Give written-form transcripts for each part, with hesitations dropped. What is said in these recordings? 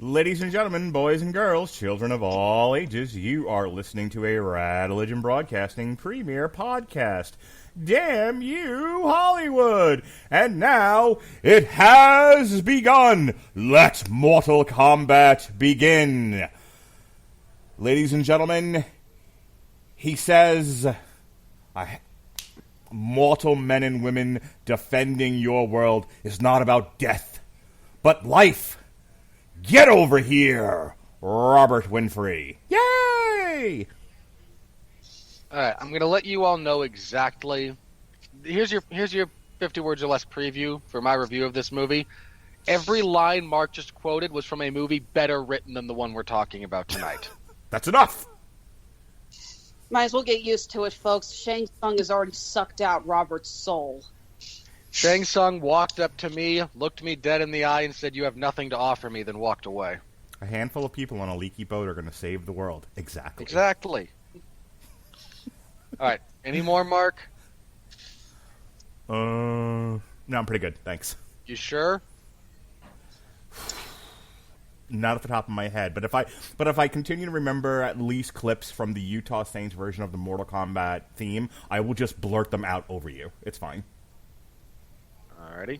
Ladies and gentlemen, boys and girls, children of all ages, you are listening to a Radulich Broadcasting premiere podcast. Damn you, Hollywood! And now, it has begun! Let Mortal Kombat begin! Ladies and gentlemen, he says, mortal men and women defending your world is not about death, but life. Get over here, Robert Winfree. Yay! Alright, I'm going to let you all know exactly. Here's your 50 words or less preview for my review of this movie. Every line Mark just quoted was from a movie better written than the one we're talking about tonight. That's enough. Might as well get used to it, folks. Shang Tsung has already sucked out Robert's soul. Shang Tsung walked up to me, looked me dead in the eye, and said, "You have nothing to offer me," then walked away. A handful of people on a leaky boat are going to save the world. Exactly. Exactly. Alright, any more, Mark? No, I'm pretty good, thanks. You sure? Not off the top of my head, but if I continue to remember at least clips from the Utah Saints version of the Mortal Kombat theme, I will just blurt them out over you. It's fine. Alrighty.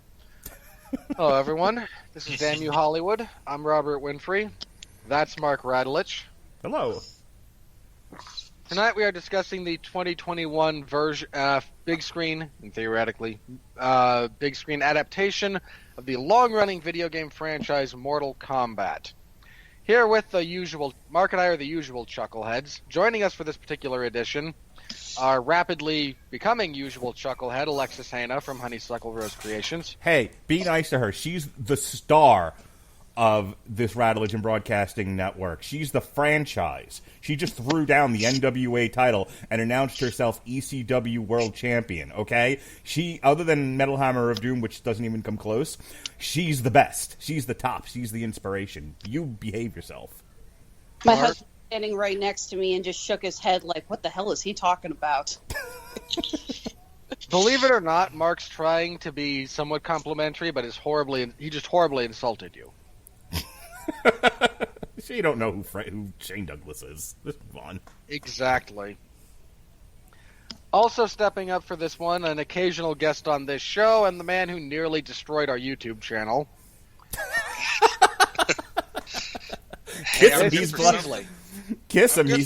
Hello, everyone. This is Damn You Hollywood. I'm Robert Winfree. That's Mark Radulich. Hello. Tonight we are discussing the 2021 version, big screen, and theoretically, big screen adaptation of the long-running video game franchise Mortal Kombat. Here with the usual, Mark and I are the usual chuckleheads. Joining us for this particular edition are rapidly becoming usual chucklehead Alexis Hejna from Honeysuckle Rose Creations. Hey, be nice to her. She's the star of this Radulich Broadcasting Network. She's the franchise. She just threw down the NWA title and announced herself ECW World Champion, okay? She, other than Metal Hammer of Doom, which doesn't even come close, she's the best. She's the top. She's the inspiration. You behave yourself. My husband standing right next to me and just shook his head like, what the hell is he talking about? Believe it or not, Mark's trying to be somewhat complimentary, but he just horribly insulted you. So you don't know who Shane Douglas is. Just move on. Exactly. Also stepping up for this one, an occasional guest on this show, and the man who nearly destroyed our YouTube channel. He's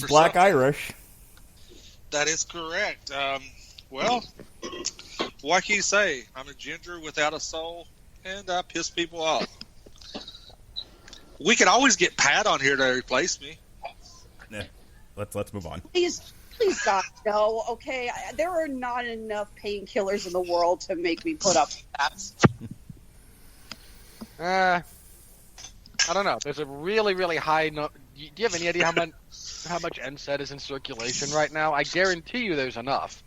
Black Irish. That is correct. Well, what can you say? I'm a ginger without a soul, and I piss people off. We could always get Pat on here to replace me. Yeah, let's move on. Please, God, no. Okay, there are not enough painkillers in the world to make me put up with that. I don't know. There's a really, really high. Do you have any idea how much NSAID is in circulation right now? I guarantee you, there's enough.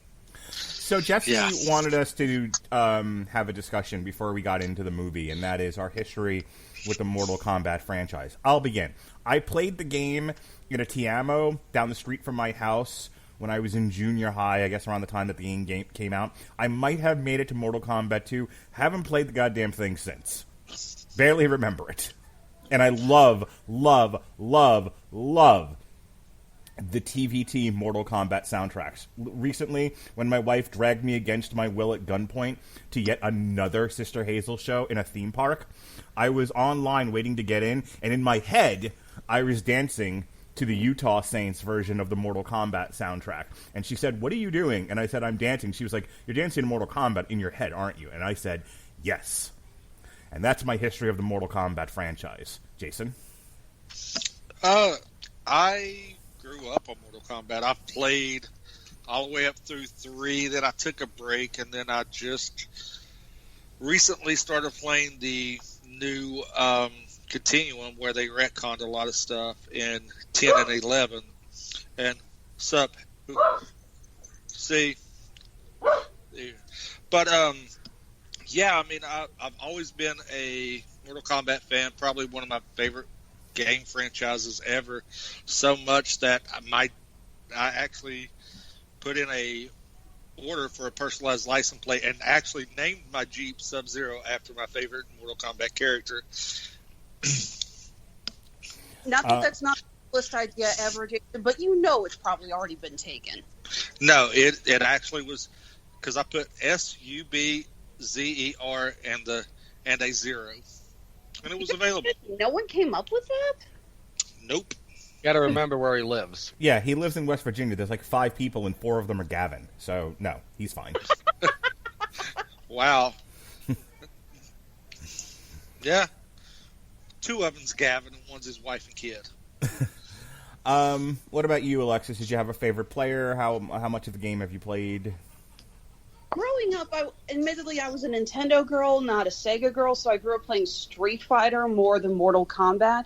So Jesse wanted us to have a discussion before we got into the movie, and that is our history with the Mortal Kombat franchise. I'll begin. I played the game in a Tiamo down the street from my house when I was in junior high, I guess around the time that the game came out. I might have made it to Mortal Kombat 2. Haven't played the goddamn thing since. Barely remember it. And I love the TVT Mortal Kombat soundtracks. Recently, when my wife dragged me against my will at gunpoint to yet another Sister Hazel show in a theme park, I was online waiting to get in, and in my head, I was dancing to the Utah Saints version of the Mortal Kombat soundtrack. And she said, "What are you doing?" And I said, "I'm dancing." She was like, "You're dancing to Mortal Kombat in your head, aren't you?" And I said, "Yes." And that's my history of the Mortal Kombat franchise. Jason? I grew up on Mortal Kombat. I played all the way up through 3, then I took a break, and then I just recently started playing the new Continuum, where they retconned a lot of stuff in 10 and 11. And see, but yeah, I mean, I've always been a Mortal Kombat fan, probably one of my favorite game franchises ever, so much that I actually put in a order for a personalized license plate and actually named my Jeep Sub-Zero after my favorite Mortal Kombat character. Not that that's not the list idea ever, Jason, but you know it's probably already been taken. No, it actually was, because I put SUBZER and a 0, and it was available. No one came up with that? Nope. Got to remember where he lives. Yeah, he lives in West Virginia. There's like 5 people, and 4 of them are Gavin. So, no, he's fine. Wow. Yeah. 2 of them's Gavin, and one's his wife and kid. What about you, Alexis? Did you have a favorite player? How much of the game have you played? Growing up, admittedly, I was a Nintendo girl, not a Sega girl, so I grew up playing Street Fighter more than Mortal Kombat.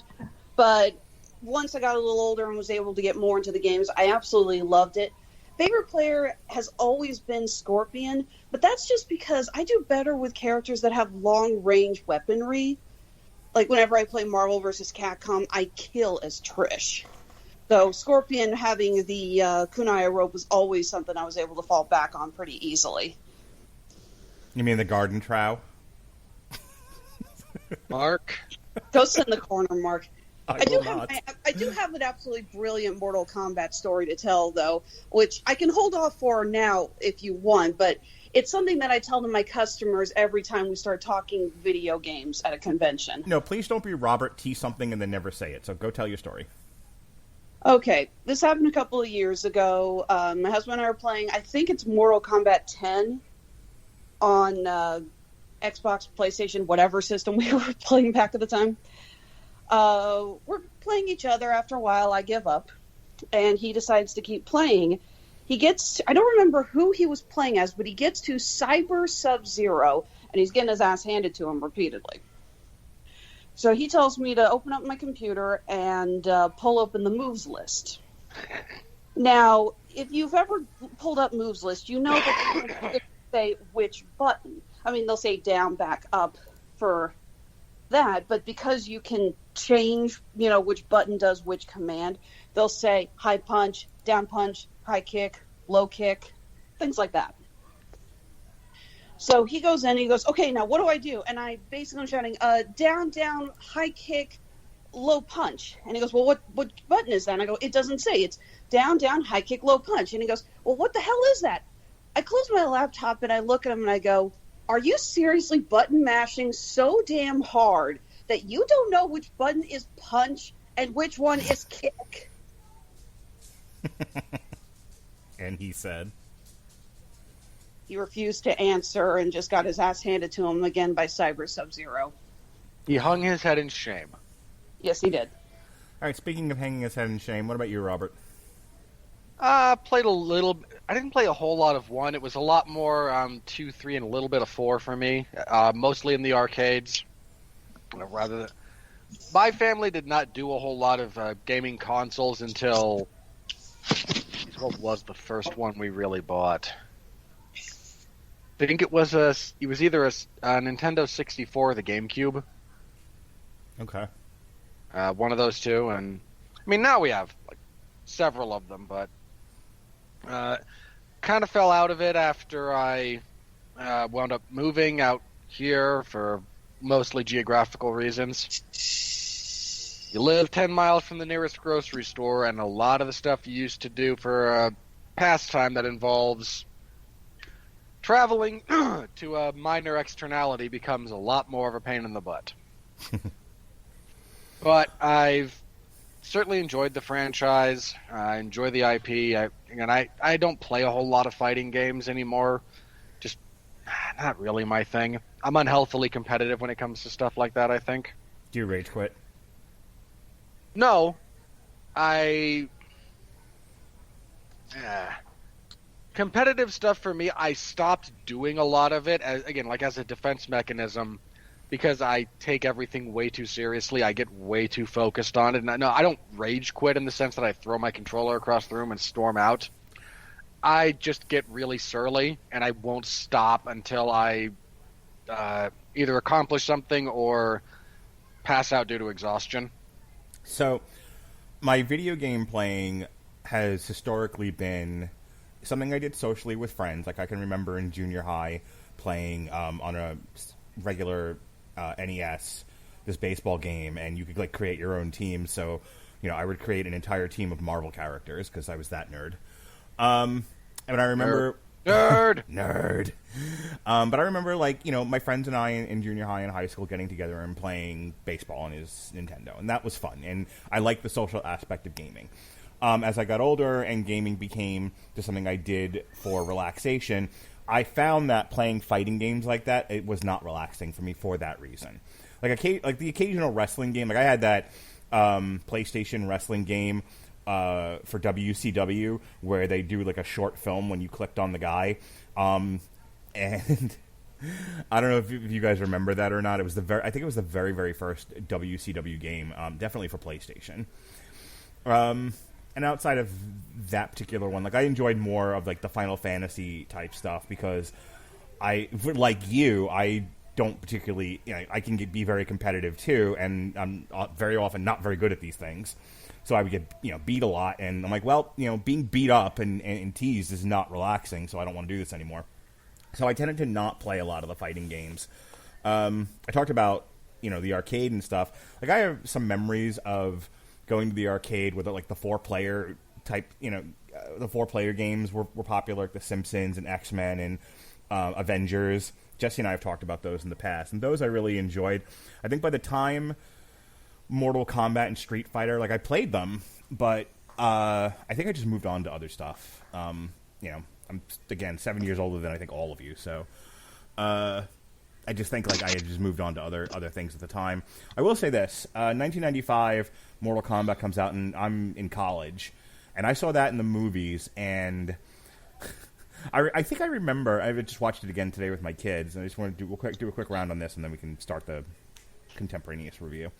But once I got a little older and was able to get more into the games, I absolutely loved it. Favorite player has always been Scorpion, but that's just because I do better with characters that have long-range weaponry. Like, whenever I play Marvel vs. Capcom, I kill as Trish. So Scorpion having the kunai rope was always something I was able to fall back on pretty easily. You mean the garden trowel? Mark? Go sit in the corner, Mark. I do have an absolutely brilliant Mortal Kombat story to tell, though, which I can hold off for now if you want, but it's something that I tell to my customers every time we start talking video games at a convention. No, please don't be Robert T. something and then never say it. So go tell your story. Okay, this happened a couple of years ago. My husband and I were playing, I think it's Mortal Kombat 10 on Xbox, PlayStation, whatever system we were playing back at the time. We're playing each other. After a while, I give up, and he decides to keep playing. I don't remember who he was playing as, but he gets to Cyber Sub-Zero, and he's getting his ass handed to him repeatedly. So he tells me to open up my computer and pull open the moves list. Now, if you've ever pulled up moves list, you know that they say which button. I mean, they'll say down, back, up for that, but because you can change, which button does which command, they'll say high punch, down punch, high kick, low kick, things like that. So he goes in and he goes, okay, now what do I do? And I basically am shouting, down, down, high kick, low punch. And he goes, well, what button is that? And I go, it doesn't say. It's down, down, high kick, low punch. And he goes, well, what the hell is that? I close my laptop and I look at him and I go, are you seriously button mashing so damn hard that you don't know which button is punch and which one is kick? And he said? He refused to answer and just got his ass handed to him again by Cyber Sub-Zero. He hung his head in shame. Yes, he did. All right, speaking of hanging his head in shame, what about you, Robert? Played a little. I didn't play a whole lot of 1. It was a lot more 2, 3, and a little bit of 4 for me. Mostly in the arcades. My family did not do a whole lot of gaming consoles until. What was the first one we really bought? I think it was either a Nintendo 64 or the GameCube. Okay. One of those two, and I mean now we have like several of them, but kind of fell out of it after I wound up moving out here for mostly geographical reasons. You live 10 miles from the nearest grocery store, and a lot of the stuff you used to do for a pastime that involves traveling to a minor externality becomes a lot more of a pain in the butt. But I've certainly enjoyed the franchise. I enjoy the IP. I don't play a whole lot of fighting games anymore. Just not really my thing. I'm unhealthily competitive when it comes to stuff like that, I think. Do you rage quit? No. Competitive stuff for me, I stopped doing a lot of it, as a defense mechanism, because I take everything way too seriously. I get way too focused on it. No, I don't rage quit in the sense that I throw my controller across the room and storm out. I just get really surly, and I won't stop until I either accomplish something or pass out due to exhaustion. So, my video game playing has historically been something I did socially with friends. Like, I can remember in junior high playing on a regular NES this baseball game, and you could like create your own team. So, I would create an entire team of Marvel characters because I was that nerd. And I remember nerd. But I remember my friends and I in junior high and high school getting together and playing baseball on his Nintendo, and that was fun. And I liked the social aspect of gaming. As I got older and gaming became just something I did for relaxation, I found that playing fighting games like that, it was not relaxing for me for that reason. Like the occasional wrestling game, like I had that PlayStation wrestling game for WCW where they do like a short film when you clicked on the guy, and I don't know if you guys remember that or not. I think it was the very, very first WCW game, definitely for PlayStation. And outside of that particular one, like I enjoyed more of like the Final Fantasy type stuff because I don't particularly, I can be very competitive too, and I'm very often not very good at these things. So I would get, beat a lot, and I'm like, well, being beat up and teased is not relaxing, so I don't want to do this anymore. So I tended to not play a lot of the fighting games. I talked about, the arcade and stuff. Like I have some memories of going to the arcade with like the 4-player type, the 4-player games were popular, like The Simpsons and X-Men and Avengers. Jesse and I have talked about those in the past, and those I really enjoyed. I think by the time Mortal Kombat and Street Fighter, like I played them, but I think I just moved on to other stuff. I'm again 7 years older than I think all of you, so I just think like I had just moved on to other things at the time. I will say this: 1995, Mortal Kombat comes out, and I'm in college, and I saw that in the movies, and I think I remember. I just watched it again today with my kids, and I just want to do a quick round on this, and then we can start the contemporaneous review.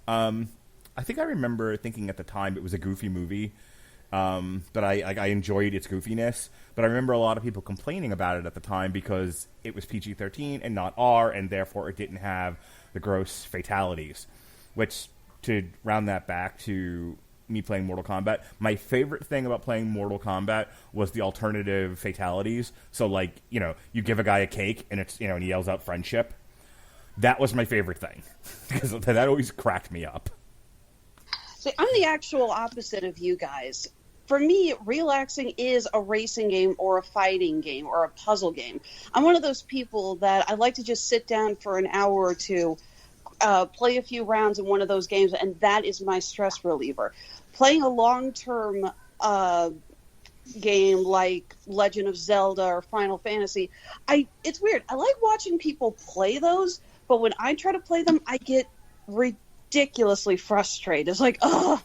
I think I remember thinking at the time it was a goofy movie, but I enjoyed its goofiness. But I remember a lot of people complaining about it at the time because it was PG-13 and not R, and therefore it didn't have the gross fatalities. Which, to round that back to me playing Mortal Kombat, my favorite thing about playing Mortal Kombat was the alternative fatalities. So, like, you give a guy a cake and it's and he yells out friendship. That was my favorite thing because that always cracked me up. See, I'm the actual opposite of you guys. For me, relaxing is a racing game or a fighting game or a puzzle game. I'm one of those people that I like to just sit down for an hour or two, play a few rounds in one of those games, and that is my stress reliever. Playing a long-term game like Legend of Zelda or Final Fantasy, it's weird. I like watching people play those, but when I try to play them, I get ridiculously frustrated. It's like,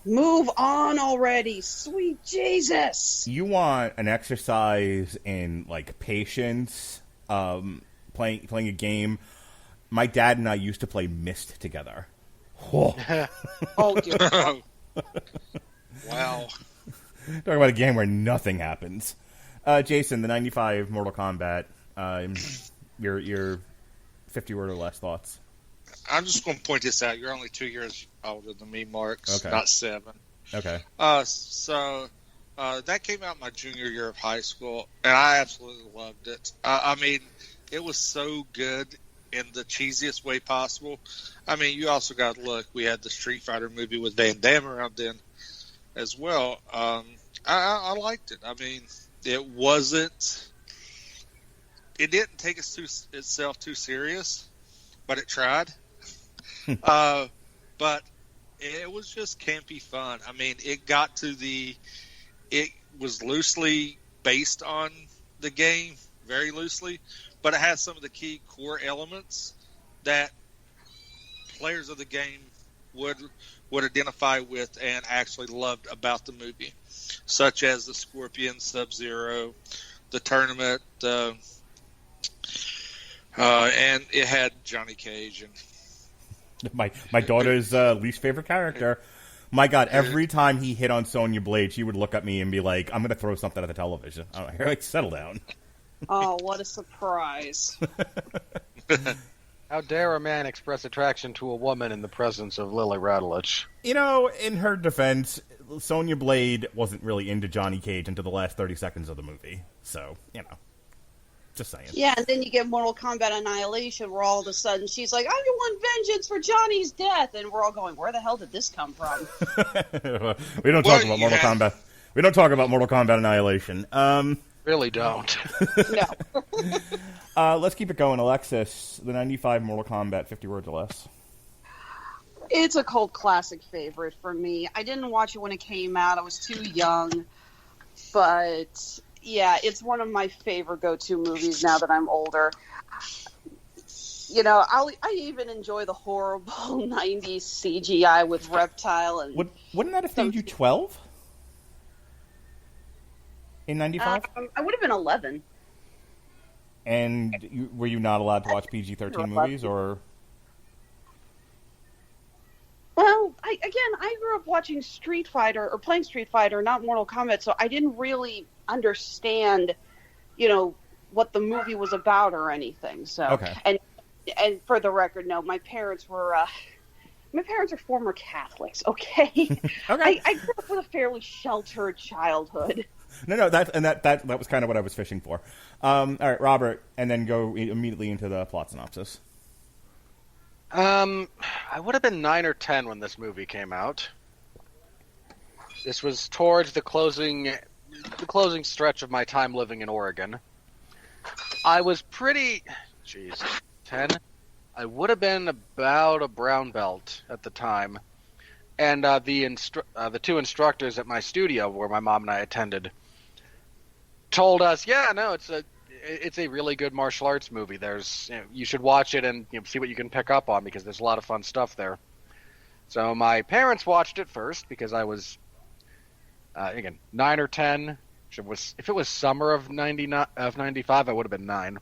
move on already, sweet Jesus. You want an exercise in like patience, playing a game. My dad and I used to play Myst together. Oh, dear. Wow. Talking about a game where nothing happens. Jason, the 95 Mortal Kombat, your 50-word or less thoughts. I'm just going to point this out. You're only 2 years older than me, Mark, okay. Not 7. Okay. So that came out my junior year of high school, and I absolutely loved it. I mean, it was so good in the cheesiest way possible. I mean, you also got to look. We had the Street Fighter movie with Van Damme around then as well. I liked it. I mean, it didn't take itself too serious, but it tried. But it was just campy fun. I mean, it was loosely based on the game, very loosely, but it has some of the key core elements that players of the game would identify with and actually loved about the movie, such as the Scorpion, Sub-Zero, the tournament, and it had Johnny Cage and my daughter's least favorite character. My God, every time he hit on Sonya Blade, she would look at me and be like, "I'm going to throw something at the television." I'm like, "Settle down." Oh, what a surprise! How dare a man express attraction to a woman in the presence of Lily Radulich? In her defense, Sonya Blade wasn't really into Johnny Cage until the last 30 seconds of the movie. So, Just saying. Yeah, and then you get Mortal Kombat Annihilation, where all of a sudden she's like, "I want vengeance for Johnny's death," and we're all going, "Where the hell did this come from?" We don't talk about Mortal Kombat. We don't talk about Mortal Kombat Annihilation. Really don't. No. Let's keep it going, Alexis. The 95 Mortal Kombat, 50 words or less. It's a cult classic favorite for me. I didn't watch it when it came out. I was too young. But, yeah, it's one of my favorite go-to movies now that I'm older. You know, I even enjoy the horrible 90s CGI with Reptile. And wouldn't that have made you 12? In 95? I would have been 11. And were you not allowed to watch PG-13 movies, or... Well, I grew up watching Street Fighter, or playing Street Fighter, not Mortal Kombat, so I didn't really understand, you know, what the movie was about or anything. So, okay. And for the record, no, my parents are former Catholics, okay? Okay. I grew up with a fairly sheltered childhood. No, that was kind of what I was fishing for. All right, Robert, and then go immediately into the plot synopsis. I would have been 9 or 10 when this movie came out. This was towards the closing stretch of my time living in Oregon. I was 10. I would have been about a brown belt at the time. And the two instructors at my studio, where my mom and I attended, told us, it's a really good martial arts movie. You should watch it and see what you can pick up on, because there's a lot of fun stuff there. So my parents watched it first because I was, 9 or 10. If it was summer of 95, I would have been 9.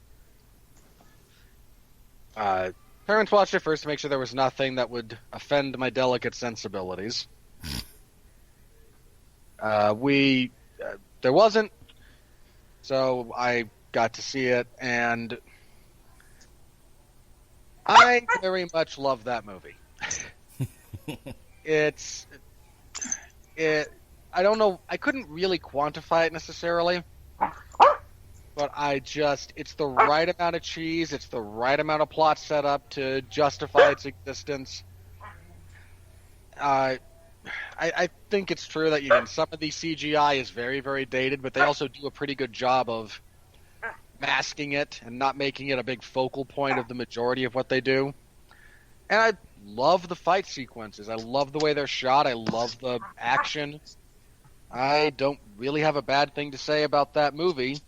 Parents watched it first to make sure there was nothing that would offend my delicate sensibilities. There wasn't, so I got to see it, and I very much love that movie. I don't know, I couldn't really quantify it necessarily, but it's the right amount of cheese, it's the right amount of plot setup to justify its existence. I think it's true that some of the CGI is very, very dated, but they also do a pretty good job of masking it and not making it a big focal point of the majority of what they do. And I love the fight sequences. I love the way they're shot. I love the action. I don't really have a bad thing to say about that movie.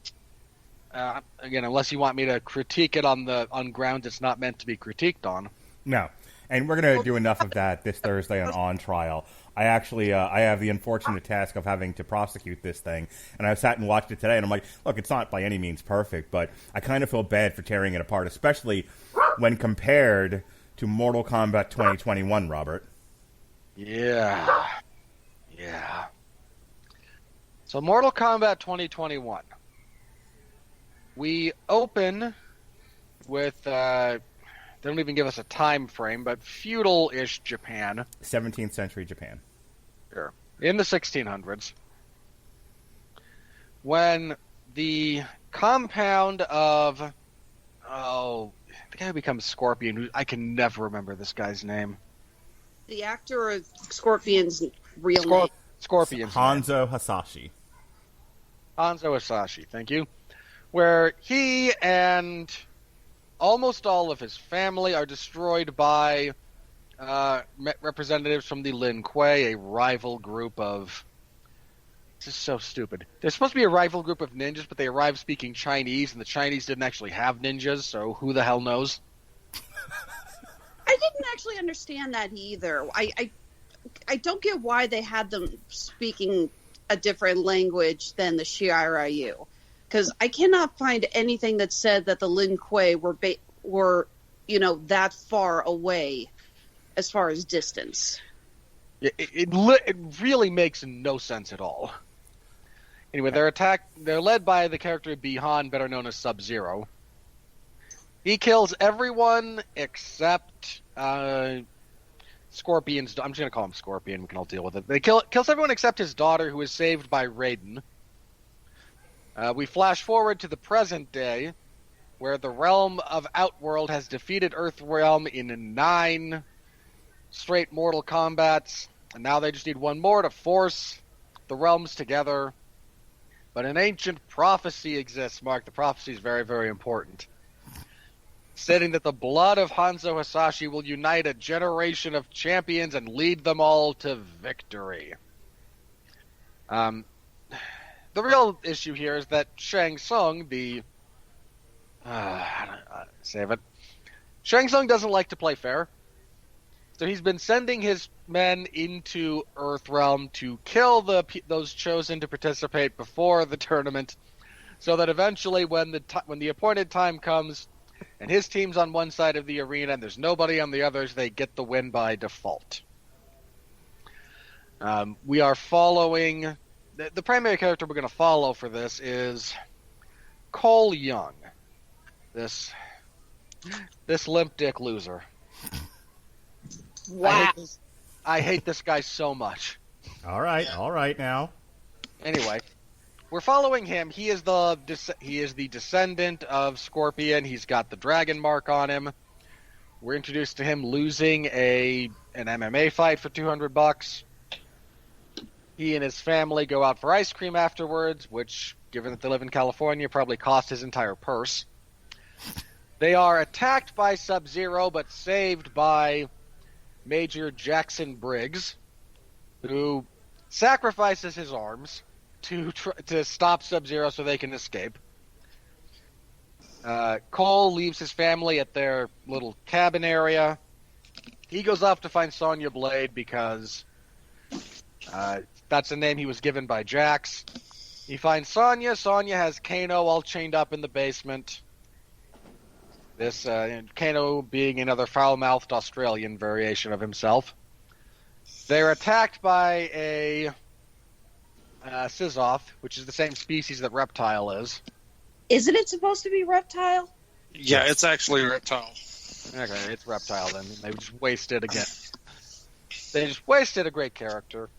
Again, unless you want me to critique it on grounds it's not meant to be critiqued on. No. And we're going to do enough of that this Thursday on Trial. I actually I have the unfortunate task of having to prosecute this thing, and I sat and watched it today, and I'm like, look, it's not by any means perfect, but I kind of feel bad for tearing it apart, especially when compared to Mortal Kombat 2021, Robert. Yeah. So Mortal Kombat 2021. We open with... they don't even give us a time frame, but feudal-ish Japan. 17th century Japan. Sure. In the 1600s. When the compound of... the guy who becomes Scorpion, I can never remember this guy's name. The actor of Scorpion's real name. Scorpion's Hanzo Hasashi. Hanzo Hasashi, thank you. Where he and... almost all of his family are destroyed by representatives from the Lin Kuei, a rival group of... This is so stupid. There's supposed to be a rival group of ninjas, but they arrived speaking Chinese, and the Chinese didn't actually have ninjas, so who the hell knows? I didn't actually understand that either. I don't get why they had them speaking a different language than the Shirai-Ryu. Because I cannot find anything that said that the Lin Kuei were that far away as far as distance. It really makes no sense at all. Anyway, they're led by the character Bi-Han, better known as Sub-Zero. He kills everyone except Scorpion's... I'm just going to call him Scorpion, we can all deal with it. They kills everyone except his daughter, who is saved by Raiden. We flash forward to the present day, where the realm of Outworld has defeated Earthrealm in 9 straight Mortal Kombats, and now they just need one more to force the realms together. But an ancient prophecy exists, Mark. The prophecy is very, very important, stating that the blood of Hanzo Hasashi will unite a generation of champions and lead them all to victory. The real issue here is that Shang Tsung, Shang Tsung doesn't like to play fair. So he's been sending his men into Earthrealm to kill those chosen to participate before the tournament, so that eventually when the appointed time comes and his team's on one side of the arena and there's nobody on the others, they get the win by default. We are following... The primary character we're going to follow for this is Cole Young. This limp dick loser. Wow. I hate this guy so much. All right now. Anyway, we're following him. He is the descendant of Scorpion. He's got the dragon mark on him. We're introduced to him losing an MMA fight for $200. He and his family go out for ice cream afterwards, which, given that they live in California, probably cost his entire purse. They are attacked by Sub-Zero, but saved by Major Jackson Briggs, who sacrifices his arms to stop Sub-Zero so they can escape. Cole leaves his family at their little cabin area. He goes off to find Sonya Blade because that's the name he was given by Jax. He finds Sonya. Sonya has Kano all chained up in the basement. This Kano being another foul-mouthed Australian variation of himself. They're attacked by a Scyzoth, which is the same species that Reptile is. Isn't it supposed to be Reptile? Yeah, it's actually Reptile. Okay, it's Reptile then. They just wasted again. They just wasted a great character.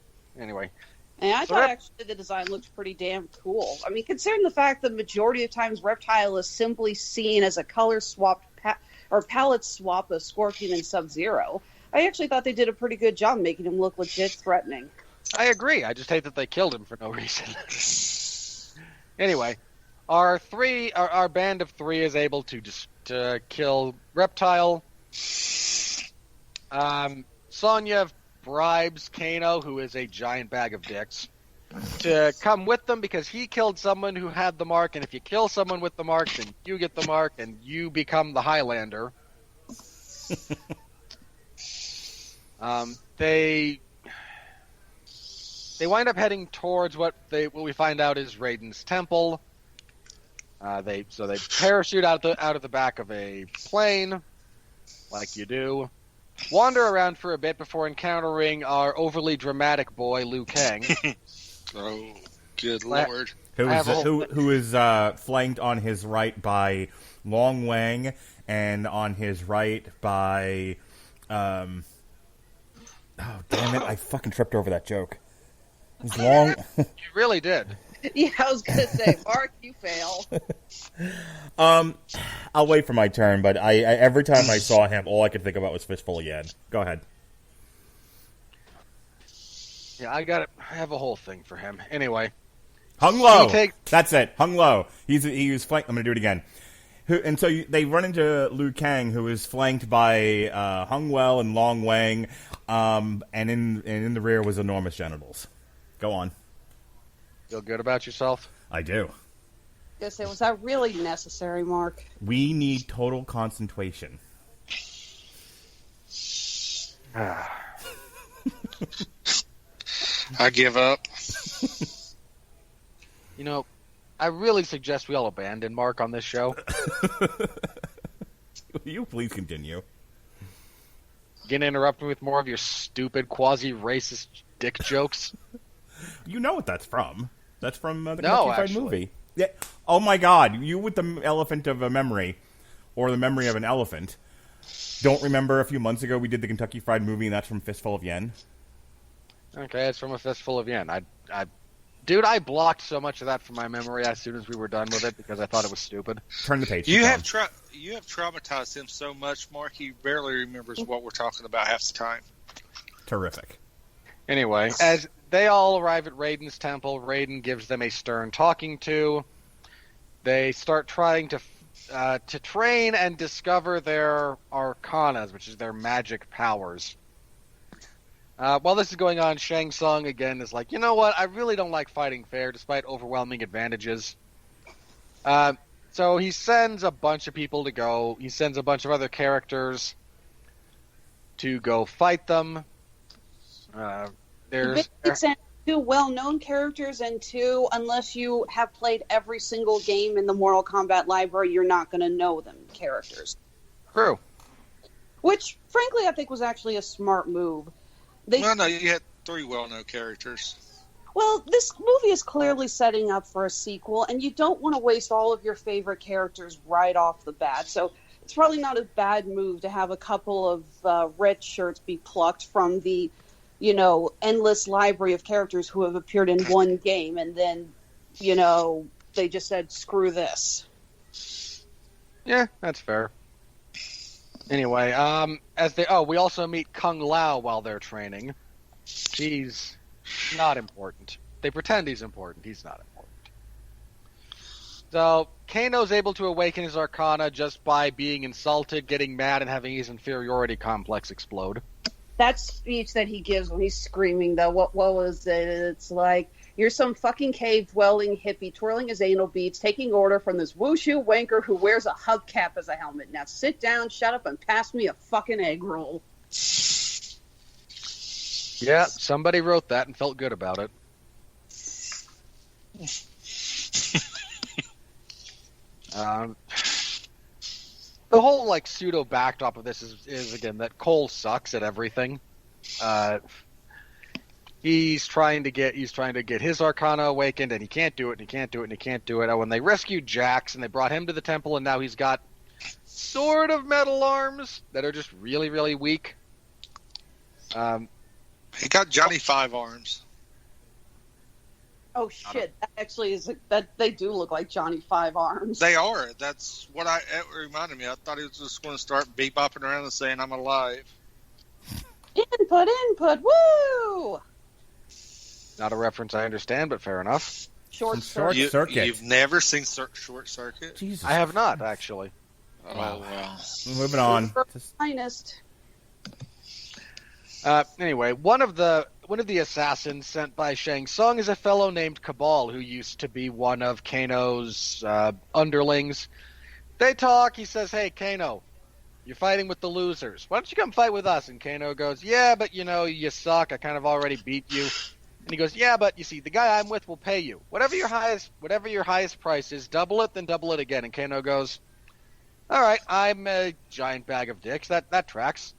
Anyway. And I thought actually the design looked pretty damn cool. I mean, considering the fact that the majority of times Reptile is simply seen as a color swap or palette swap of Scorpion and Sub-Zero, I actually thought they did a pretty good job making him look legit threatening. I agree. I just hate that they killed him for no reason. Anyway, our band of 3 is able to kill Reptile. Sonya bribes Kano, who is a giant bag of dicks, to come with them because he killed someone who had the mark, and if you kill someone with the mark, then you get the mark, and you become the Highlander. They wind up heading towards what we find out is Raiden's temple. They parachute out of the back of a plane, like you do. Wander around for a bit before encountering our overly dramatic boy, Liu Kang. Oh, good lord. Who is flanked on his right by Long Wang, and on his right by... oh, damn it, I fucking tripped over that joke. It was Long... You really did. Yeah, I was going to say, Mark, you fail. I'll wait for my turn, but I every time I saw him, all I could think about was Fistful of Yen. Go ahead. Yeah, I have a whole thing for him. Anyway. Hung Low! That's it, Hung Low. He was flanked... I'm going to do it again. And so they run into Liu Kang, who is flanked by Hung Well and Long Wang, and in the rear was enormous genitals. Go on. Feel good about yourself? I do. I was going to say, was that really necessary, Mark? We need total concentration. I give up. You know, I really suggest we all abandon Mark on this show. Will you please continue? Gonna interrupt me with more of your stupid, quasi-racist dick jokes? You know what that's from. That's from the No, Kentucky Fried Movie. Yeah. Oh my god, you with the elephant of a memory, or the memory of an elephant, don't remember a few months ago we did the Kentucky Fried Movie, and that's from Fistful of Yen? Okay, it's from A Fistful of Yen. Dude, I blocked so much of that from my memory as soon as we were done with it because I thought it was stupid. Turn the page. You have traumatized him so much, Mark, he barely remembers what we're talking about half the time. Terrific. Anyway, as they all arrive at Raiden's temple, Raiden gives them a stern talking to. They start trying to train and discover their arcanas, which is their magic powers. While this is going on, Shang Tsung again is like, you know what? I really don't like fighting fair, despite overwhelming advantages. So he sends a bunch of people to go. He sends a bunch of other characters to go fight them. There's two well-known characters and two, unless you have played every single game in the Mortal Kombat library, you're not going to know them characters. True. Which, frankly, I think was actually a smart move. No, you had 3 well-known characters. Well, this movie is clearly setting up for a sequel, and you don't want to waste all of your favorite characters right off the bat. So it's probably not a bad move to have a couple of red shirts be plucked from the, endless library of characters who have appeared in one game, and then, they just said, screw this. Yeah, that's fair. Anyway, we also meet Kung Lao while they're training. He's not important. They pretend he's important. He's not important. So, Kano's able to awaken his arcana just by being insulted, getting mad, and having his inferiority complex explode. That speech that he gives when he's screaming, though, what was it? It's like, you're some fucking cave-dwelling hippie twirling his anal beads, taking order from this wushu wanker who wears a hubcap as a helmet. Now sit down, shut up, and pass me a fucking egg roll. Yeah, somebody wrote that and felt good about it. The whole pseudo backdrop of this is again that Cole sucks at everything. He's trying to get his arcana awakened, and he can't do it, and he can't do it, and he can't do it. Oh, when they rescued Jax and they brought him to the temple, and now he's got sort of metal arms that are just really, really weak. He got Johnny 5 arms. Oh shit! That actually that they do look like Johnny 5 arms. They are. That's what it reminded me. I thought he was just going to start bebopping around and saying, "I'm alive." Input, woo! Not a reference I understand, but fair enough. Short circuit. You've never seen Short Circuit? Jesus. I have not, actually. Oh, wow. Moving on. Finest. Anyway, one of the assassins sent by Shang Tsung is a fellow named Cabal, who used to be one of Kano's underlings. They talk. He says, "Hey, Kano, you're fighting with the losers. Why don't you come fight with us?" And Kano goes, "Yeah, but you suck. I kind of already beat you." And he goes, "Yeah, but you see, the guy I'm with will pay you. Whatever your highest price is, double it, then double it again." And Kano goes, "All right, I'm a giant bag of dicks. That tracks."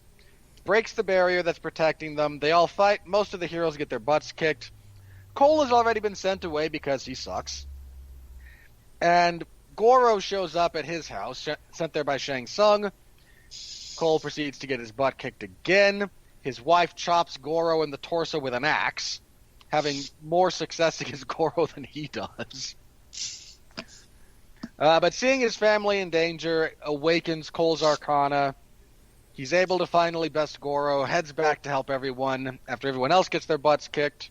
Breaks the barrier that's protecting them. They all fight. Most of the heroes get their butts kicked. Cole has already been sent away because he sucks. And Goro shows up at his house, sent there by Shang Tsung. Cole proceeds to get his butt kicked again. His wife chops Goro in the torso with an axe, having more success against Goro than he does. But seeing his family in danger awakens Cole's arcana. He's able to finally best Goro, heads back to help everyone after everyone else gets their butts kicked.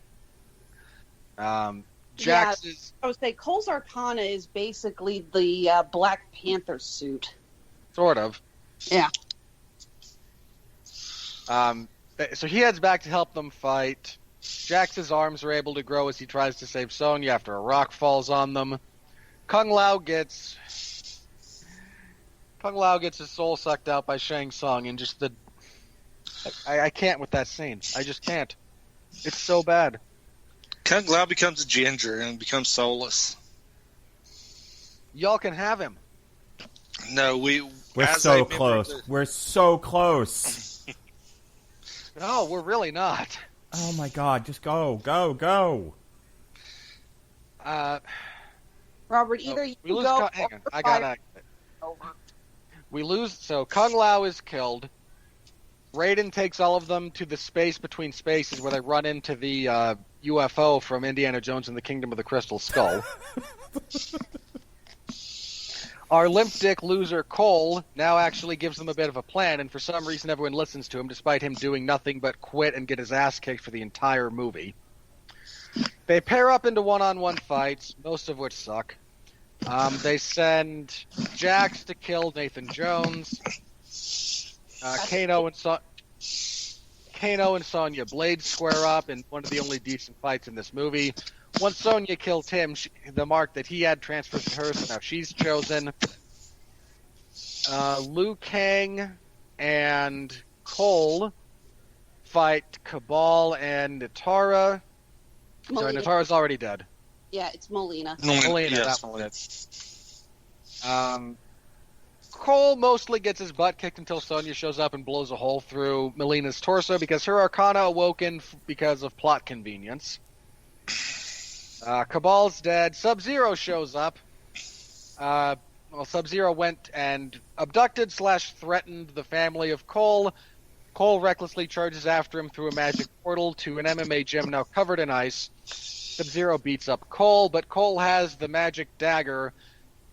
Jax is... I would say Cole's arcana is basically the Black Panther suit. Sort of. Yeah. So he heads back to help them fight. Jax's arms are able to grow as he tries to save Sonya after a rock falls on them. Kung Lao gets his soul sucked out by Shang Tsung, and just I can't with that scene. I just can't. It's so bad. Kung Lao becomes a ginger and becomes soulless. Y'all can have him. No, we're so close. We're so close. No, we're really not. Oh my god, just go. Robert, either you we lose go hang on, I got it. over. We lose, so Kung Lao is killed. Raiden takes all of them to the space between spaces where they run into the UFO from Indiana Jones and the Kingdom of the Crystal Skull. Our limp dick loser Cole now actually gives them a bit of a plan, and for some reason everyone listens to him despite him doing nothing but quit and get his ass kicked for the entire movie. They pair up into one-on-one fights, most of which suck. They send Jax to kill Nathan Jones. Kano and Sonya Blade square up in one of the only decent fights in this movie. Once Sonya kills him, the mark that he had transfers to her, so now she's chosen. Liu Kang and Cole fight Cabal and Natara. Sorry, Natara's already dead. Yeah, it's Molina. Molina, yes, that was it. Cole mostly gets his butt kicked until Sonya shows up and blows a hole through Melina's torso because her Arcana awoken because of plot convenience. Cabal's dead. Sub-Zero shows up. Sub-Zero went and abducted/threatened the family of Cole. Cole recklessly charges after him through a magic portal to an MMA gym now covered in ice. Sub-Zero beats up Cole, but Cole has the magic dagger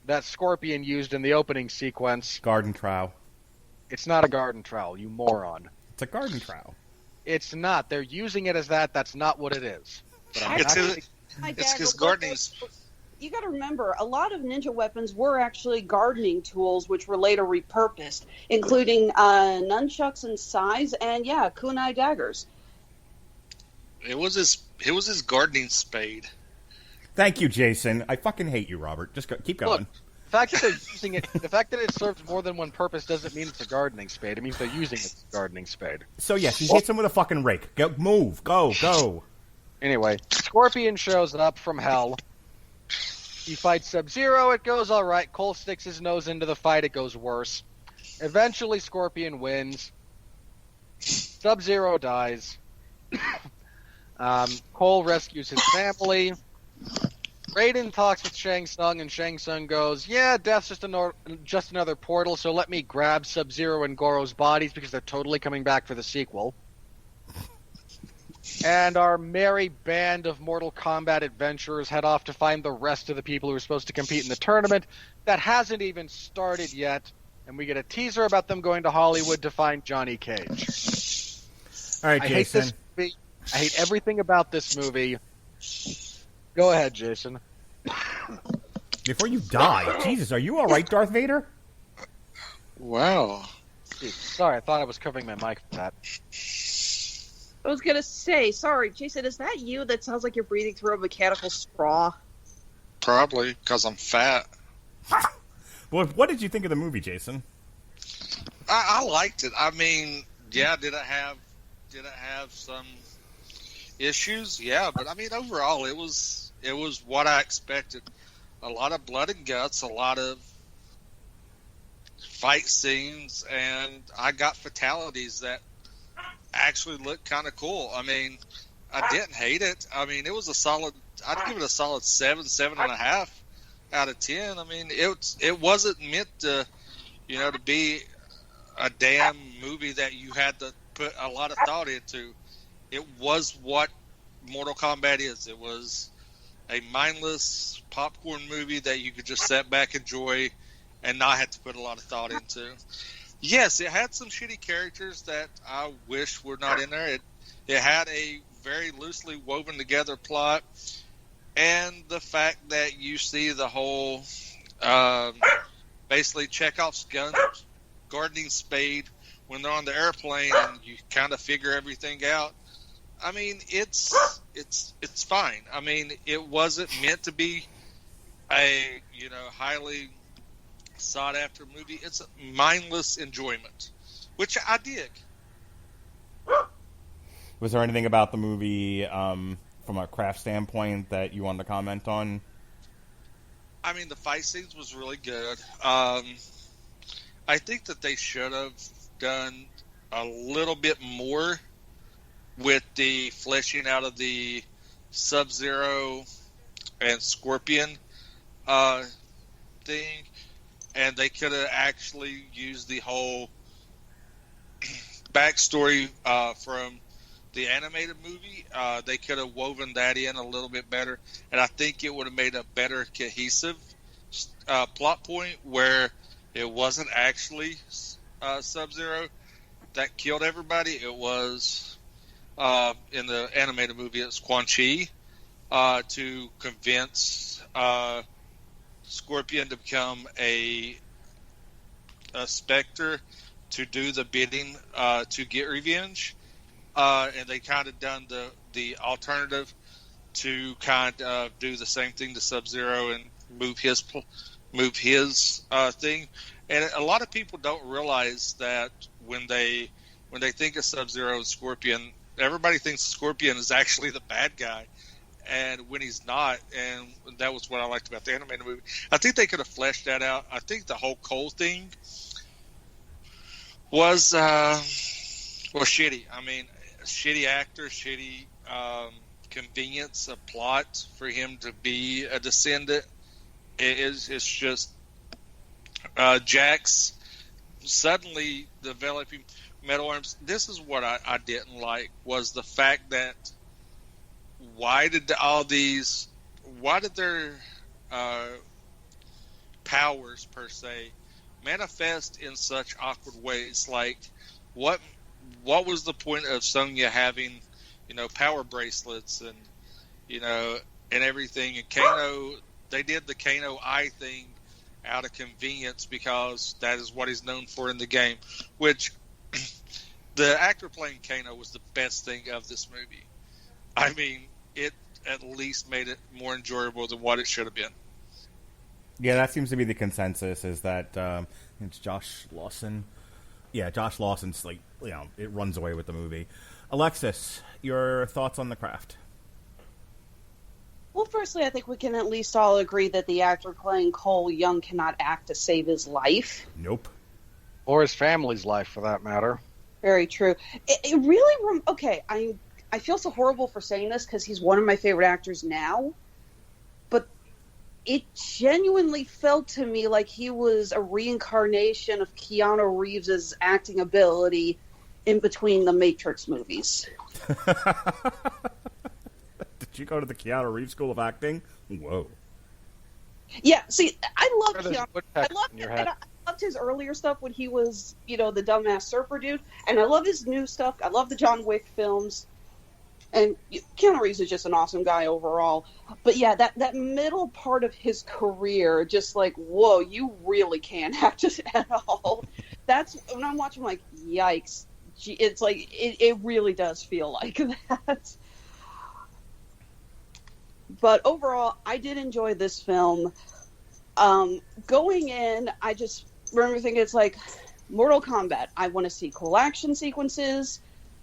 that Scorpion used in the opening sequence. Garden trowel. It's not a garden trowel, you moron. It's a garden trowel. It's not. They're using it as that. That's not what it is. It's his gardening. You got to remember, a lot of ninja weapons were actually gardening tools, which were later repurposed, including nunchucks and sais, and kunai daggers. It was his gardening spade. Thank you, Jason. I fucking hate you, Robert. Just keep going. Look, the fact that they're using it, the fact that it serves more than one purpose doesn't mean it's a gardening spade. It means they're using it as a gardening spade. So yes, he hits him with a fucking rake. Go. Anyway, Scorpion shows up from hell. He fights Sub-Zero. It goes all right. Cole sticks his nose into the fight. It goes worse. Eventually, Scorpion wins. Sub-Zero dies. Cole rescues his family. Raiden talks with Shang Tsung, and Shang Tsung goes, "Yeah, death's just another portal, so let me grab Sub-Zero and Goro's bodies because they're totally coming back for the sequel." And our merry band of Mortal Kombat adventurers head off to find the rest of the people who are supposed to compete in the tournament that hasn't even started yet, and we get a teaser about them going to Hollywood to find Johnny Cage. All right, Jason. I hate this movie. I hate everything about this movie. Go ahead, Jason. Before you die, Jesus, are you all right, Darth Vader? Wow. Jeez, sorry, I thought I was covering my mic for that. I was going to say, sorry, Jason, is that you that sounds like you're breathing through a mechanical straw? Probably, because I'm fat. Well, what did you think of the movie, Jason? I liked it. I mean, yeah, did it have some issues? Yeah, but I mean, overall, it was what I expected. A lot of blood and guts, a lot of fight scenes, and I got fatalities that actually looked kind of cool. I mean, I didn't hate it. I mean, it was a solid. I'd give it a solid 7.5 out of 10. I mean, it wasn't meant to, to be a damn movie that you had to put a lot of thought into. It was what Mortal Kombat is. It was a mindless popcorn movie that you could just sit back, enjoy, and not have to put a lot of thought into. Yes, it had some shitty characters that I wish were not in there. It had a very loosely woven together plot, and the fact that you see the whole, basically Chekhov's gun, gardening spade when they're on the airplane, and you kind of figure everything out. I mean, it's fine. I mean, it wasn't meant to be a highly sought after movie. It's a mindless enjoyment, which I dig. Was there anything about the movie from a craft standpoint that you wanted to comment on? I mean, the fight scenes was really good. I think that they should have done a little bit more with the fleshing out of the Sub-Zero and Scorpion thing. And they could have actually used the whole backstory from the animated movie. They could have woven that in a little bit better, and I think it would have made a better cohesive plot point where it wasn't actually Sub-Zero that killed everybody. It was in the animated movie, it's Quan Chi to convince Scorpion to become a Spectre to do the bidding to get revenge. And they kind of done the alternative to kind of do the same thing to Sub-Zero and move his thing. And a lot of people don't realize that when they think of Sub-Zero and Scorpion, everybody thinks Scorpion is actually the bad guy, and when he's not. And that was what I liked about the animated movie. I think they could have fleshed that out. I think the whole Cole thing was shitty. I mean, shitty actor, shitty convenience of plot for him to be a descendant. It's just Jax suddenly developing metal arms. This is what I didn't like, was the fact that why did their powers per se manifest in such awkward ways? Like, what was the point of Sonya having, power bracelets and, and everything? And Kano, they did the Kano eye thing out of convenience because that is what he's known for in the game, which the actor playing Kano was the best thing of this movie. I mean, it at least made it more enjoyable than what it should have been. Yeah, that seems to be the consensus, is that it's Josh Lawson. Yeah, Josh Lawson's, it runs away with the movie. Alexis, your thoughts on The Craft? Well, firstly, I think we can at least all agree that the actor playing Cole Young cannot act to save his life. Nope. Or his family's life, for that matter. Very true. It really... Okay, I feel so horrible for saying this because he's one of my favorite actors now, but it genuinely felt to me like he was a reincarnation of Keanu Reeves' acting ability in between the Matrix movies. Did you go to the Keanu Reeves School of Acting? Whoa. Yeah, see, I love There's Keanu. woodpecker I in your head. loved his earlier stuff when he was, the dumbass surfer dude, and I love his new stuff. I love the John Wick films. And Keanu Reeves is just an awesome guy overall. But yeah, that middle part of his career, just like, whoa, you really can't act at all. That's, when I'm watching, like, yikes. It's like, it really does feel like that. But overall, I did enjoy this film. Going in, I just remember thinking, it's like Mortal Kombat. I want to see cool action sequences.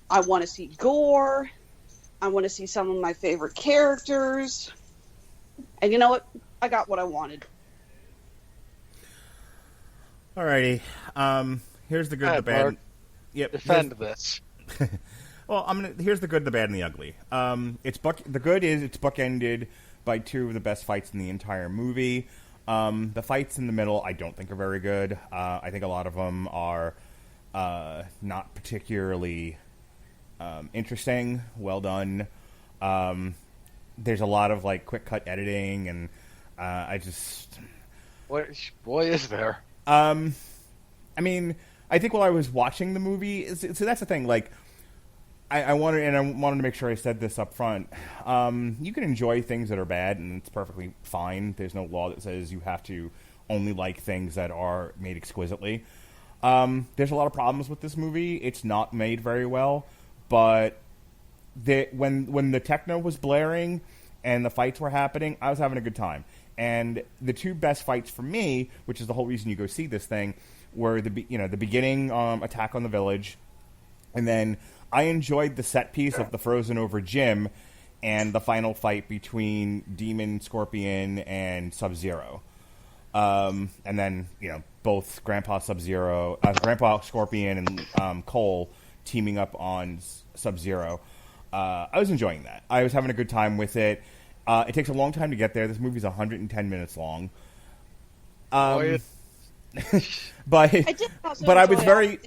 I want to see gore. I want to see some of my favorite characters. And you know what? I got what I wanted. Alrighty. Here's the good, the bad. Mark. Yep. Defend this. Well, here's the good, the bad, and the ugly. The good is it's bookended by two of the best fights in the entire movie. The fights in the middle, I don't think are very good. I think a lot of them are not particularly interesting. Well done. There's a lot of quick cut editing, and I just Boy, is there. I mean, I think while I was watching the movie, so that's the thing. I wanted to make sure I said this up front. You can enjoy things that are bad, and it's perfectly fine. There's no law that says you have to only like things that are made exquisitely. There's a lot of problems with this movie. It's not made very well, but when the techno was blaring and the fights were happening, I was having a good time. And the two best fights for me, which is the whole reason you go see this thing, were the beginning attack on the village, and then I enjoyed the set piece of the frozen over gym and the final fight between Demon, Scorpion, and Sub-Zero. And then, both Grandpa Scorpion and Cole teaming up on Sub-Zero. I was enjoying that. I was having a good time with it. It takes a long time to get there. This movie's 110 minutes long. Boy, but I did also but I was enjoy very...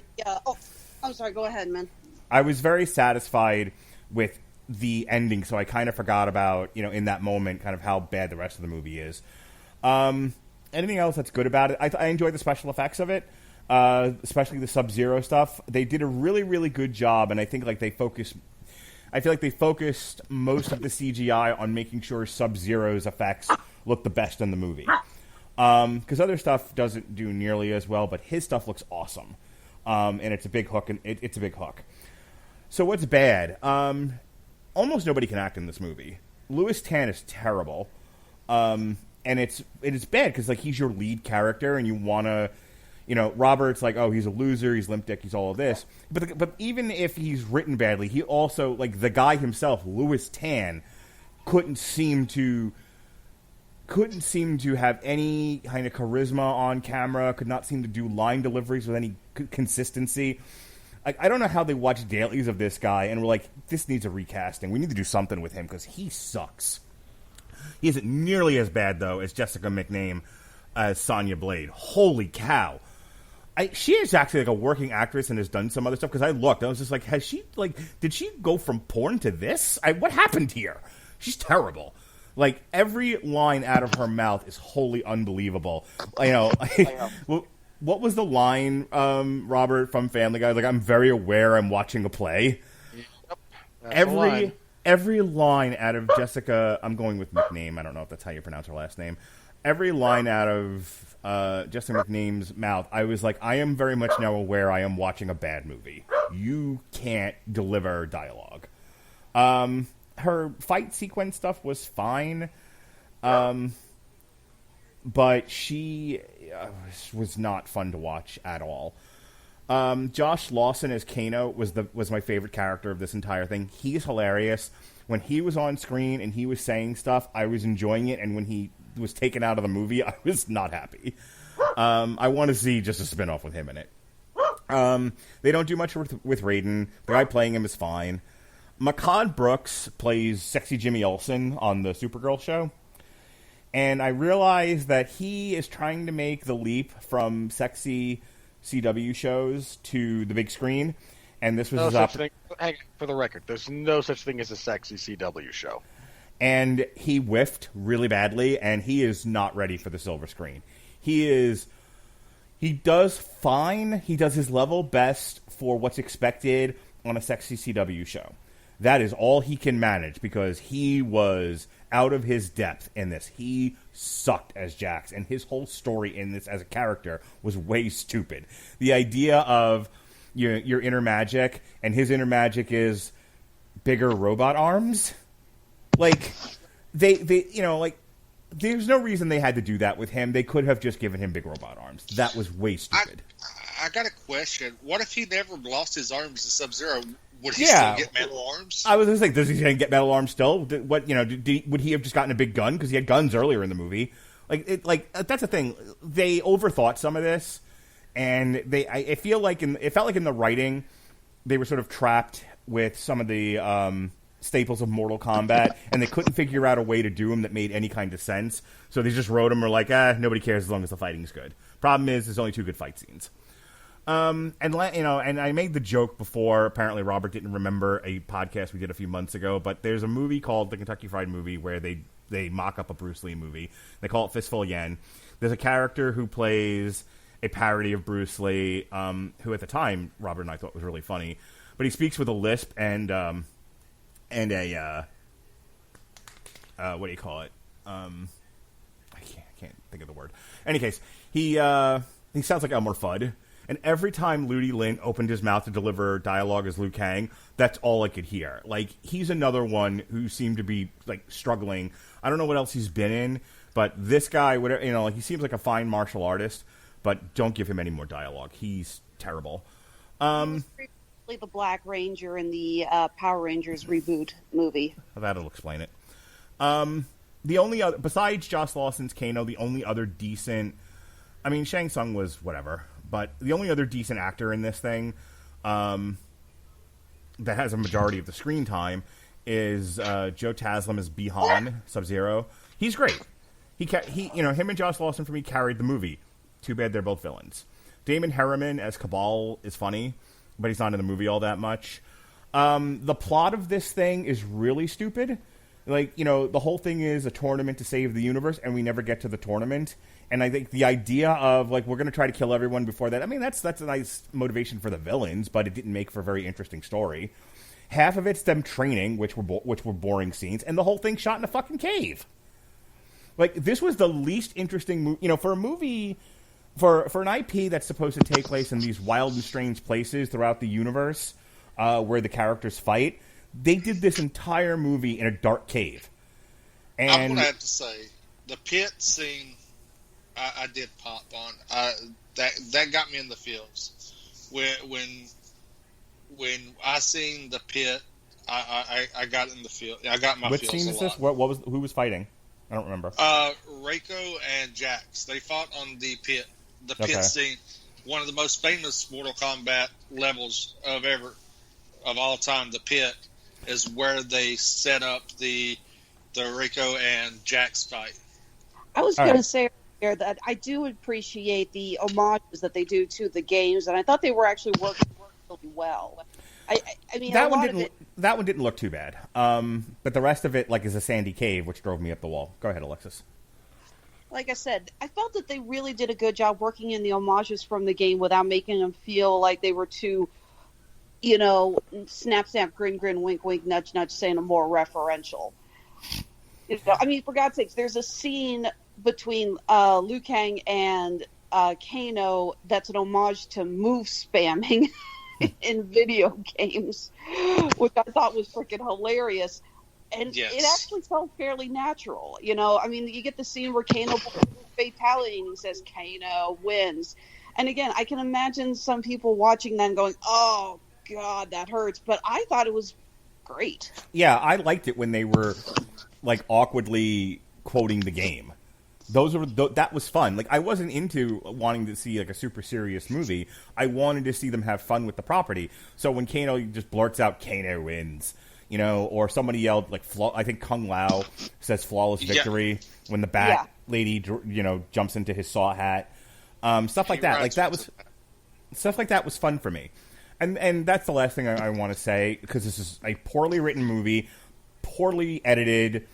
I'm sorry, go ahead, man. I was very satisfied with the ending, so I kind of forgot about, in that moment, kind of how bad the rest of the movie is. Anything else that's good about it? I enjoyed the special effects of it, especially the Sub-Zero stuff. They did a really, really good job, and I think I feel like they focused most of the CGI on making sure Sub-Zero's effects look the best in the movie. Because other stuff doesn't do nearly as well, but his stuff looks awesome. And it's a big hook, and it's a big hook. So what's bad? Almost nobody can act in this movie. Louis Tan is terrible. And it's bad because he's your lead character, and you want to, Robert's he's a loser, he's limp dick, he's all of this. But even if he's written badly, he also the guy himself, Louis Tan, couldn't seem to have any kind of charisma on camera. Could not seem to do line deliveries with any consistency. I don't know how they watched dailies of this guy and were like, this needs a recasting. We need to do something with him because he sucks. He isn't nearly as bad, though, as Jessica McName as Sonya Blade. Holy cow. She is actually a working actress and has done some other stuff, because I looked. I was just has she, did she go from porn to this? What happened here? She's terrible. Every line out of her mouth is wholly unbelievable. What was the line, Robert, from Family Guy? I'm very aware I'm watching a play. Yep. Every line out of Jessica, I'm going with McName. I don't know if that's how you pronounce her last name. Every line out of Jessica McName's mouth, I was I am very much now aware I am watching a bad movie. You can't deliver dialogue. Her fight sequence stuff was fine. But she was not fun to watch at all. Josh Lawson as Kano was my favorite character of this entire thing. He's hilarious. When he was on screen and he was saying stuff, I was enjoying it, and when he was taken out of the movie, I was not happy. I want to see just a spin-off with him in it. They don't do much with Raiden. The guy playing him is fine. Makad Brooks plays Sexy Jimmy Olsen on the Supergirl show. And I realize that he is trying to make the leap from sexy CW shows to the big screen. And this was his opportunity. For the record, there's no such thing as a sexy CW show. And he whiffed really badly, and he is not ready for the silver screen. He does fine. He does his level best for what's expected on a sexy CW show. That is all he can manage, because he was out of his depth in this. He sucked as Jax, and his whole story in this as a character was way stupid. The idea of your inner magic, and his inner magic is bigger robot arms. There's no reason they had to do that with him. They could have just given him big robot arms. That was way stupid. I got a question. What if he never lost his arms to Sub-Zero? Would he still get metal arms? I was just does he get metal arms still? Would he have just gotten a big gun? Because he had guns earlier in the movie. That's the thing. They overthought some of this, and it felt like in the writing, they were sort of trapped with some of the staples of Mortal Kombat, and they couldn't figure out a way to do them that made any kind of sense. So they just wrote them, nobody cares as long as the fighting's good. Problem is, there's only 2 good fight scenes. And I made the joke before. Apparently, Robert didn't remember a podcast we did a few months ago. But there's a movie called the Kentucky Fried Movie where they mock up a Bruce Lee movie. They call it Fistful of Yen. There's a character who plays a parody of Bruce Lee, who at the time Robert and I thought was really funny. But he speaks with a lisp and a what do you call it? I can't think of the word. In any case, he sounds like Elmer Fudd. And every time Ludi Lin opened his mouth to deliver dialogue as Liu Kang, that's all I could hear. He's another one who seemed to be, struggling. I don't know what else he's been in, but this guy, he seems like a fine martial artist, but don't give him any more dialogue. He's terrible. He was previously the Black Ranger in the Power Rangers reboot movie. That'll explain it. The only other, besides Josh Lawson's Kano, the only other decent... Shang Tsung was whatever... But the only other decent actor in this thing that has a majority of the screen time is Joe Taslim as Bihan, Sub-Zero. He's great. Him and Josh Lawson for me carried the movie. Too bad they're both villains. Damon Herriman as Cabal is funny. but he's not in the movie all that much. The plot of this thing is really stupid. Like, the whole thing is a tournament to save the universe, and we never get to the tournament. And I think the idea of, like, we're going to try to kill everyone before that, I mean, that's a nice motivation for the villains, but it didn't make for a very interesting story. Half of it's them training, which were boring scenes, and the whole thing shot in a fucking cave. Like, this was the least interesting for a movie, for an IP that's supposed to take place in these wild and strange places throughout the universe, where the characters fight. They did this entire movie in a dark cave. And I'm gonna have to say, the pit scene, I did pop on. That got me in the feels. When I seen the pit, I got in the field. I got my Which feels scene a is this? lot. Who was fighting? I don't remember. Reiko and Jax. They fought on the pit. The pit Okay. scene, one of the most famous Mortal Kombat levels of all time. The pit is where they set up the Reiko and Jax fight. I was All going to right. say earlier that I do appreciate the homages that they do to the games, and I thought they were actually working really well. I mean, that a one lot didn't. of it, That one didn't look too bad. But the rest of it, like, is a sandy cave, which drove me up the wall. Go ahead, Alexis. like I said, I felt that they really did a good job working in the homages from the game without making them feel like they were too, snap, snap, grin, grin, wink, wink, nudge, nudge, saying a more referential. I mean, for God's sakes, there's a scene between Liu Kang and Kano that's an homage to move spamming in video games, which I thought was freaking hilarious. And Yes. it actually felt fairly natural. I mean, you get the scene where Kano pulls a fatality and he says, Kano wins. And again, I can imagine some people watching that and going, oh, God, that hurts. But I thought it was great. Yeah, I liked it when they were, like, awkwardly quoting the game. That was fun. Like, I wasn't into wanting to see, like, a super serious movie. I wanted to see them have fun with the property. So when Kano just blurts out, Kano wins, or somebody yelled, like, I think Kung Lao says flawless victory when the bat lady, jumps into his saw hat. Stuff like that. Like, stuff like that was fun for me. And that's the last thing I want to say, because this is a poorly written movie, poorly edited,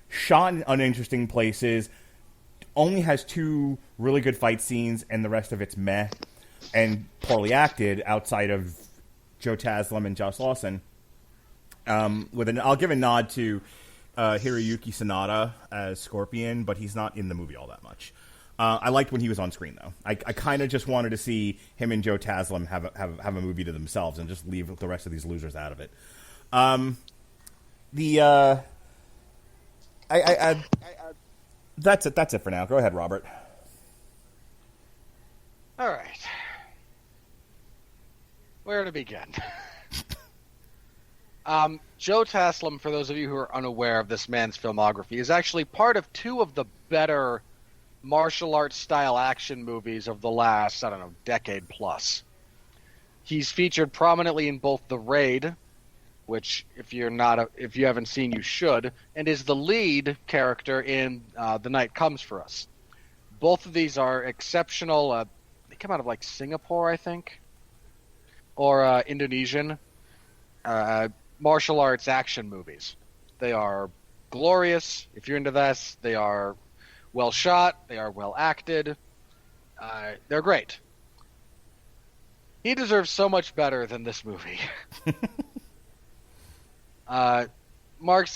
shot in uninteresting places, only has 2 really good fight scenes, and the rest of it's meh and poorly acted outside of Joe Taslim and Josh Lawson. I'll give a nod to Hiroyuki Sanada as Scorpion, but he's not in the movie all that much. I liked when he was on screen, though. I kind of just wanted to see him and Joe Taslim have a movie to themselves and just leave the rest of these losers out of it. That's it. That's it for now. Go ahead, Robert. All right. Where to begin? Joe Taslim, for those of you who are unaware of this man's filmography, is actually part of 2 of the better martial arts style action movies of the last, decade plus. He's featured prominently in both The Raid, which if you haven't seen, you should, and is the lead character in The Night Comes for Us. Both of these are exceptional. They come out of like Singapore, I think, or Indonesian martial arts action movies. They are glorious. If you're into this, they are well shot. They are well acted. They're great. He deserves so much better than this movie. Mark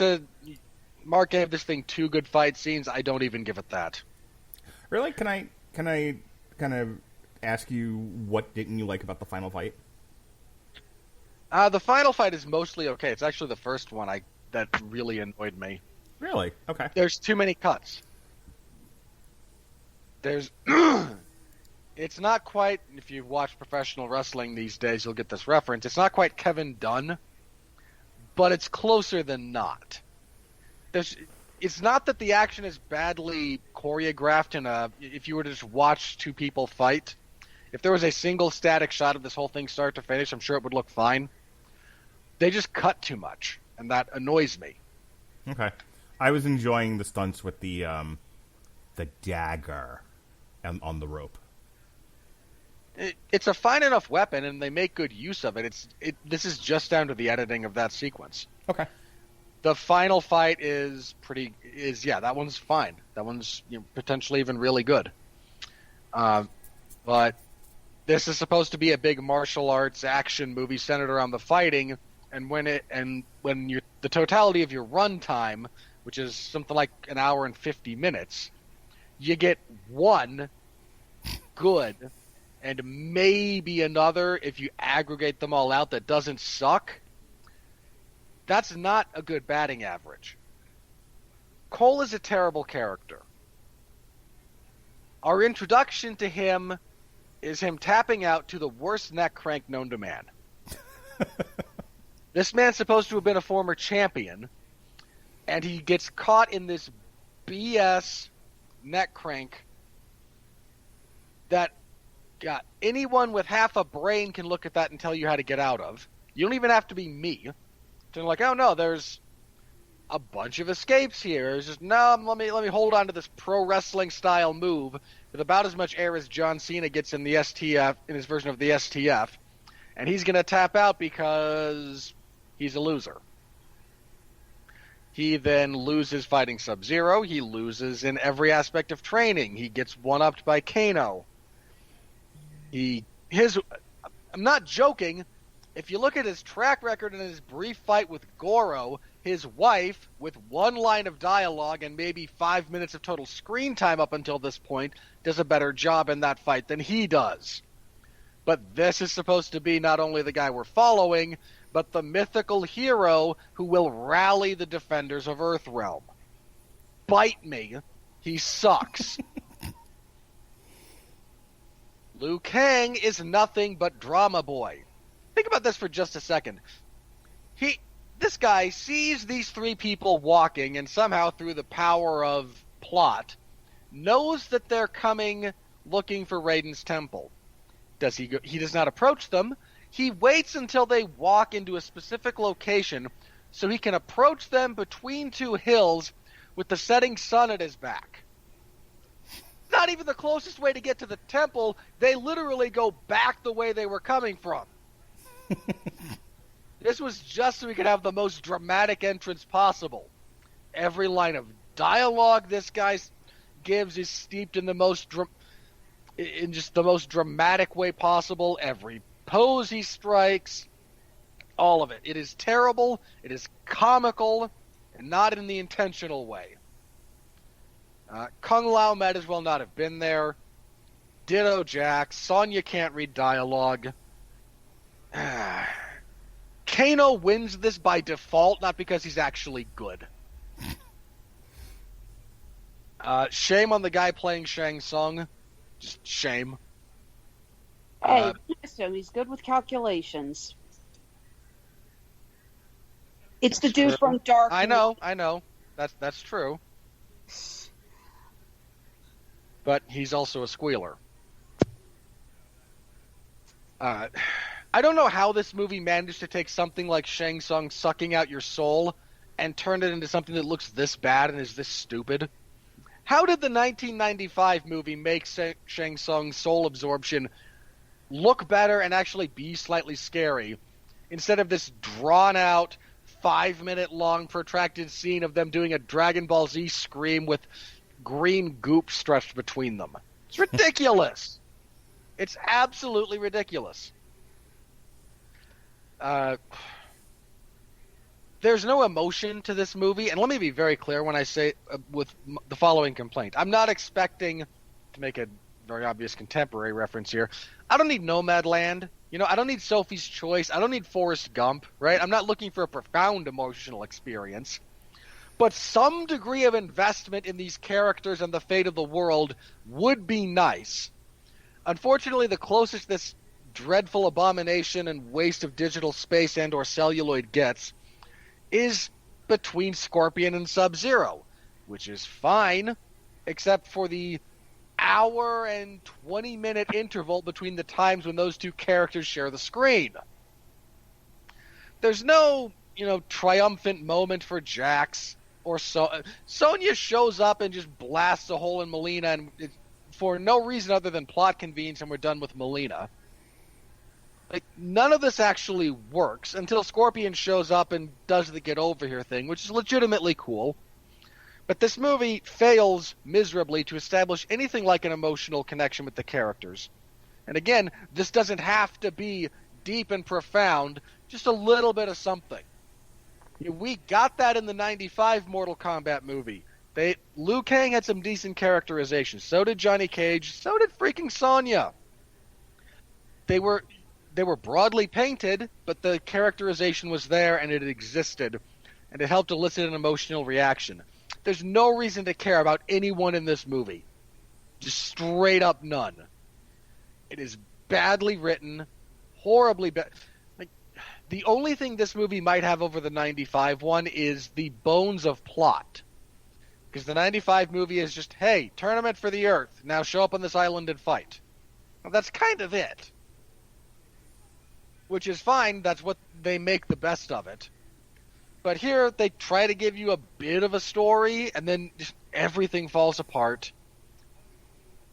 gave this thing 2 good fight scenes. I don't even give it that. Really? Can I kind of ask you what didn't you like about the final fight? The final fight is mostly okay. It's actually the first one that really annoyed me. Really? Okay. There's too many cuts. It's not quite, if you watch professional wrestling these days, you'll get this reference. It's not quite Kevin Dunn, but it's closer than not. It's not that the action is badly choreographed if you were to just watch 2 people fight. If there was a single static shot of this whole thing start to finish, I'm sure it would look fine. They just cut too much, and that annoys me. Okay. I was enjoying the stunts with the dagger on the rope. It's a fine enough weapon, and they make good use of it. This is just down to the editing of that sequence. Okay. The final fight that one's fine. That one's potentially even really good. But this is supposed to be a big martial arts action movie centered around the fighting, and when the totality of your runtime, which is something like an hour and 50 minutes, you get one good and maybe another, if you aggregate them all out, that doesn't suck. That's not a good batting average. Cole is a terrible character. Our introduction to him is him tapping out to the worst neck crank known to man. This man's supposed to have been a former champion, and he gets caught in this BS neck crank that anyone with half a brain can look at that and tell you how to get out of. You don't even have to be me. They're like, oh no, there's a bunch of escapes here. It's just, no, let me hold on to this pro wrestling style move with about as much air as John Cena gets in the STF, in his version of the STF, and he's going to tap out because he's a loser. He then loses fighting Sub-Zero. He loses in every aspect of training. He gets one-upped by Kano. I'm not joking. If you look at his track record and his brief fight with Goro, his wife, with one line of dialogue and maybe 5 minutes of total screen time up until this point, does a better job in that fight than he does. But this is supposed to be not only the guy we're following, but the mythical hero who will rally the defenders of Earthrealm. Bite me. He sucks. Liu Kang is nothing but drama boy. Think about this for just a second. This guy sees these three people walking, and somehow through the power of plot, knows that they're coming looking for Raiden's temple. He does not approach them. He waits until they walk into a specific location so he can approach them between two hills with the setting sun at his back. Not even the closest way to get to the temple. They literally go back the way they were coming from. This was just so we could have the most dramatic entrance possible. Every line of dialogue this guy gives is steeped in the most dramatic way possible. Every pose he strikes, all of it. It is terrible. It is comical, and not in the intentional way. Kung Lao might as well not have been there. Ditto Jack. Sonya can't read dialogue. Kano wins this by default, not because he's actually good. Shame on the guy playing Shang Tsung. Just shame. Hey, he's good with calculations. It's the dude from Dark. I know. That's true. But he's also a squealer. I don't know how this movie managed to take something like Shang Tsung sucking out your soul and turn it into something that looks this bad and is this stupid. How did the 1995 movie make Shang Tsung's soul absorption look better and actually be slightly scary, instead of this drawn-out, 5-minute-long protracted scene of them doing a Dragon Ball Z scream with green goop stretched between them? It's ridiculous. It's absolutely ridiculous. There's no emotion to this movie, and let me be very clear when I say with the following complaint. I'm not expecting, to make a very obvious contemporary reference here, I don't need Nomadland. I don't need Sophie's Choice. I don't need Forrest Gump, right? I'm not looking for a profound emotional experience. But some degree of investment in these characters and the fate of the world would be nice. Unfortunately, the closest this dreadful abomination and waste of digital space and or celluloid gets is between Scorpion and Sub-Zero, which is fine, except for the hour and 20-minute interval between the times when those two characters share the screen. There's no, triumphant moment for Jax or Sonya shows up and just blasts a hole in Melina and for no reason other than plot convenience and we're done with Melina. Like, none of this actually works until Scorpion shows up and does the get over here thing, which is legitimately cool. But this movie fails miserably to establish anything like an emotional connection with the characters. And again, this doesn't have to be deep and profound, just a little bit of something. We got that in the 95 Mortal Kombat movie. Liu Kang had some decent characterization. So did Johnny Cage. So did freaking Sonya. They were broadly painted, but the characterization was there and it existed. And it helped elicit an emotional reaction. There's no reason to care about anyone in this movie. Just straight up none. It is badly written, horribly bad. Like, the only thing this movie might have over the 95 one is the bones of plot. Because the 95 movie is just, hey, tournament for the Earth. Now show up on this island and fight. Well, that's kind of it. Which is fine. That's what they make the best of it. But here, they try to give you a bit of a story, and then just everything falls apart.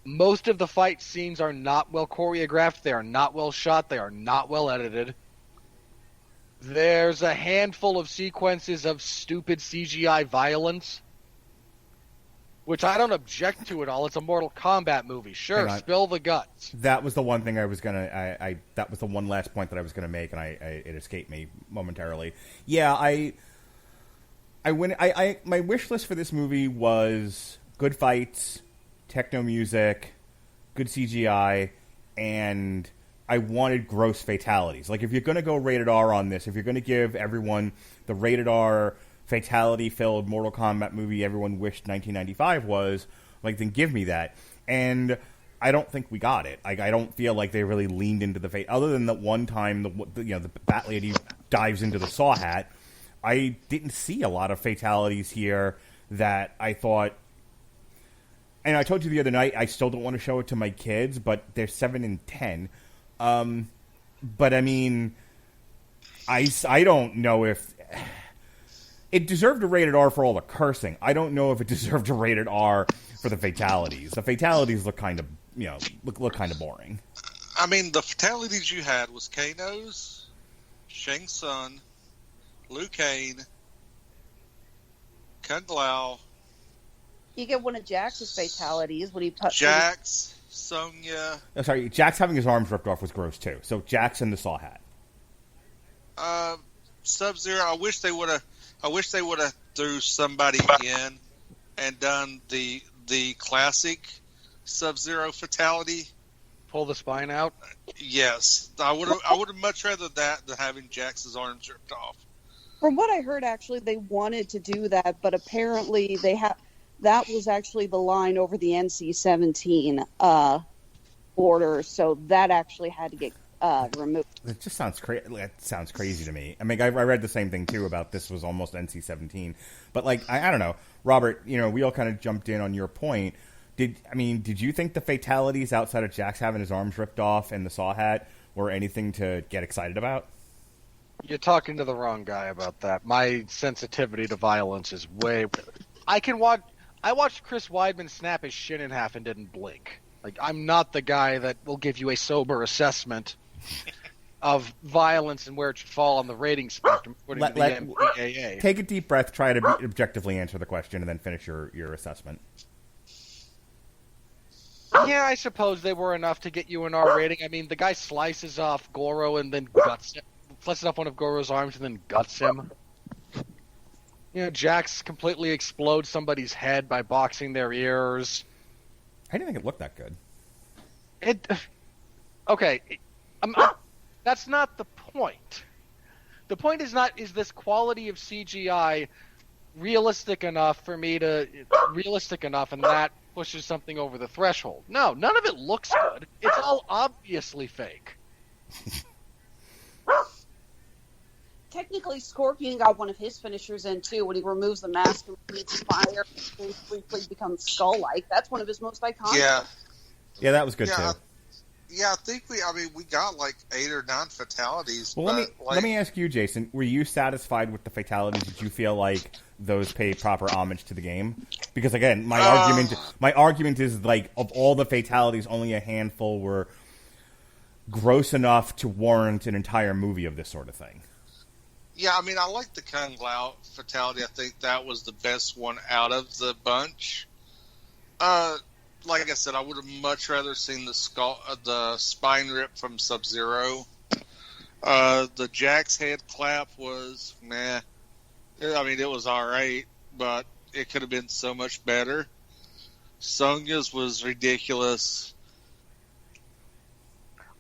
Most of the fight scenes are not well choreographed. They are not well shot. They are not well edited. There's a handful of sequences of stupid CGI violence, which I don't object to at all. It's a Mortal Kombat movie. Sure, spill the guts. That was the one thing I was gonna. That was the one last point that I was gonna make, and it escaped me momentarily. Yeah, my wish list for this movie was good fights, techno music, good CGI, and I wanted gross fatalities. Like, if you're gonna go rated R on this, if you're gonna give everyone the rated R fatality-filled Mortal Kombat movie everyone wished 1995 was, like, then give me that. And I don't think we got it. I don't feel like they really leaned into the fate. Other than the one time the Bat Lady dives into the Saw hat, I didn't see a lot of fatalities here that I thought. And I told you the other night, I still don't want to show it to my kids, but they're 7 and 10. But I mean, I don't know if. It deserved a rated R for all the cursing. I don't know if it deserved a rated R for the fatalities. The fatalities look kind of, look kind of boring. I mean, the fatalities you had was Kano's, Shang Tsung, Liu Kang, Kung Lao. You get one of Jax's fatalities when he puts Jax, Sonya. Oh, sorry, Jax having his arms ripped off was gross too. So Jax and the Saw hat. Sub-Zero. I wish they would have threw somebody in and done the classic Sub-Zero fatality. Pull the spine out. Yes, I would have much rather that than having Jax's arms ripped off. From what I heard, actually, they wanted to do that, but apparently that was actually the line over the NC-17 order, so that actually had to get removed. It just sounds crazy. That sounds crazy to me. I mean, I read the same thing too about this was almost NC-17, but like I don't know, Robert. We all kind of jumped in on your point. Did you think the fatalities outside of Jax having his arms ripped off and the Saw hat were anything to get excited about? You're talking to the wrong guy about that. My sensitivity to violence is way. I watched Chris Weidman snap his shin in half and didn't blink. Like, I'm not the guy that will give you a sober assessment of violence and where it should fall on the rating spectrum according to the MPAA. Take a deep breath, try to objectively answer the question, and then finish your assessment. Yeah, I suppose they were enough to get you an R rating. I mean, the guy slices off Goro and then guts him. Slices off one of Goro's arms and then guts him. Jax completely explodes somebody's head by boxing their ears. I didn't think it looked that good. That's not the point. The point is not, is this quality of CGI realistic enough and that pushes something over the threshold. No, none of it looks good. It's all obviously fake. Technically, Scorpion got one of his finishers in, too, when he removes the mask and breathes fire and briefly becomes skull-like. That's one of his most iconic. Yeah, that was good, too. Yeah, I think we got like 8 or 9 fatalities. Well, let me ask you, Jason. Were you satisfied with the fatalities? Did you feel like those pay proper homage to the game? Because again, my argument is like of all the fatalities, only a handful were gross enough to warrant an entire movie of this sort of thing. Yeah, I mean, I like the Kung Lao fatality. I think that was the best one out of the bunch. Like I said, I would have much rather seen the spine rip from Sub-Zero. The Jack's head clap was meh. I mean, it was all right, but it could have been so much better. Sonya's was ridiculous.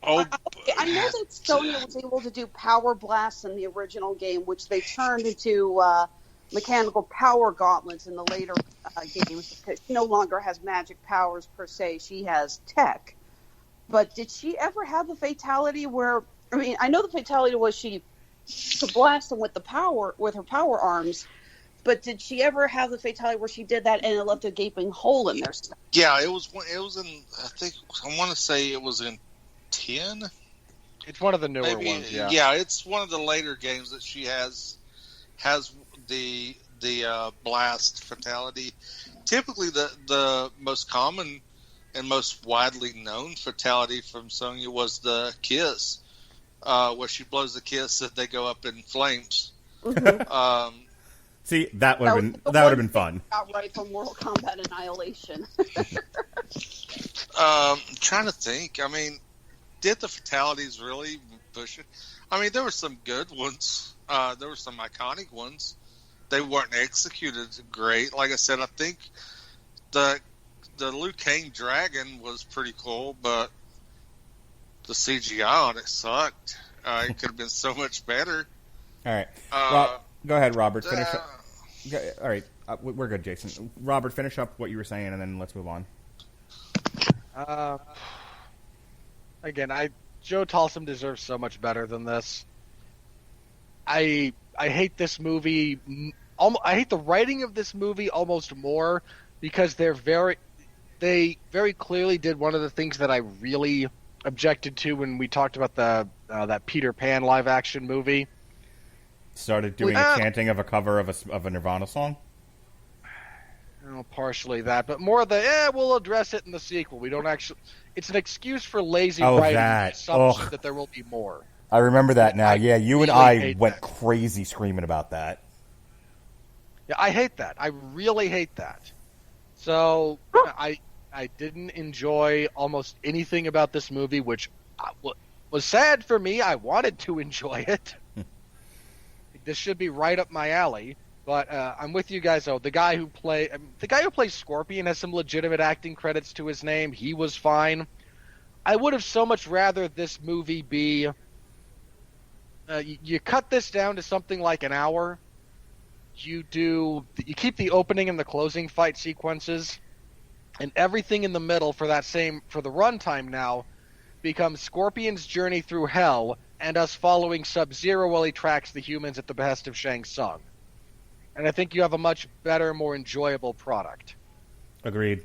I know that Sonya was able to do power blasts in the original game, which they turned into mechanical power gauntlets in the later games, because she no longer has magic powers per se. She has tech. But did she ever have the fatality where, I mean, I know the fatality was she could blast them with her power arms, but did she ever have the fatality where she did that and it left a gaping hole in their stomach? Yeah, it was in, I want to say it was in 10? It's one of the newer ones, yeah. Yeah, it's one of the later games that she has the blast fatality. Typically, the most common and most widely known fatality from Sonya was the kiss, where she blows the kiss and they go up in flames. Mm-hmm. See, that would have been fun. Outright from Mortal Kombat Annihilation. Trying to think. I mean, did the fatalities really push it? I mean, there were some good ones. There were some iconic ones. They weren't executed great. Like I said, I think the Liu Kang dragon was pretty cool, but the CGI on it sucked. It could have been so much better. All right. Go ahead, Robert. Finish up. All right. We're good, Jason. Robert, finish up what you were saying, and then let's move on. Again, Joe Tolson deserves so much better than this. I hate this movie. I hate the writing of this movie almost more because they very clearly did one of the things that I really objected to when we talked about that Peter Pan live action movie. Started doing a chanting of a cover of a Nirvana song. Partially that, but more the we'll address it in the sequel. We don't actually. It's an excuse for lazy writing. The assumption that there will be more. I remember that now. Yeah, you and I went crazy screaming about that. Yeah, I hate that. I really hate that. So I didn't enjoy almost anything about this movie, which was sad for me. I wanted to enjoy it. This should be right up my alley. But I'm with you guys, though. The guy who plays Scorpion has some legitimate acting credits to his name. He was fine. I would have so much rather this movie be... you cut this down to something like an hour. You keep the opening and the closing fight sequences, and everything in the middle for the runtime now becomes Scorpion's journey through hell and us following Sub-Zero while he tracks the humans at the behest of Shang Tsung. And I think you have a much better, more enjoyable product. Agreed.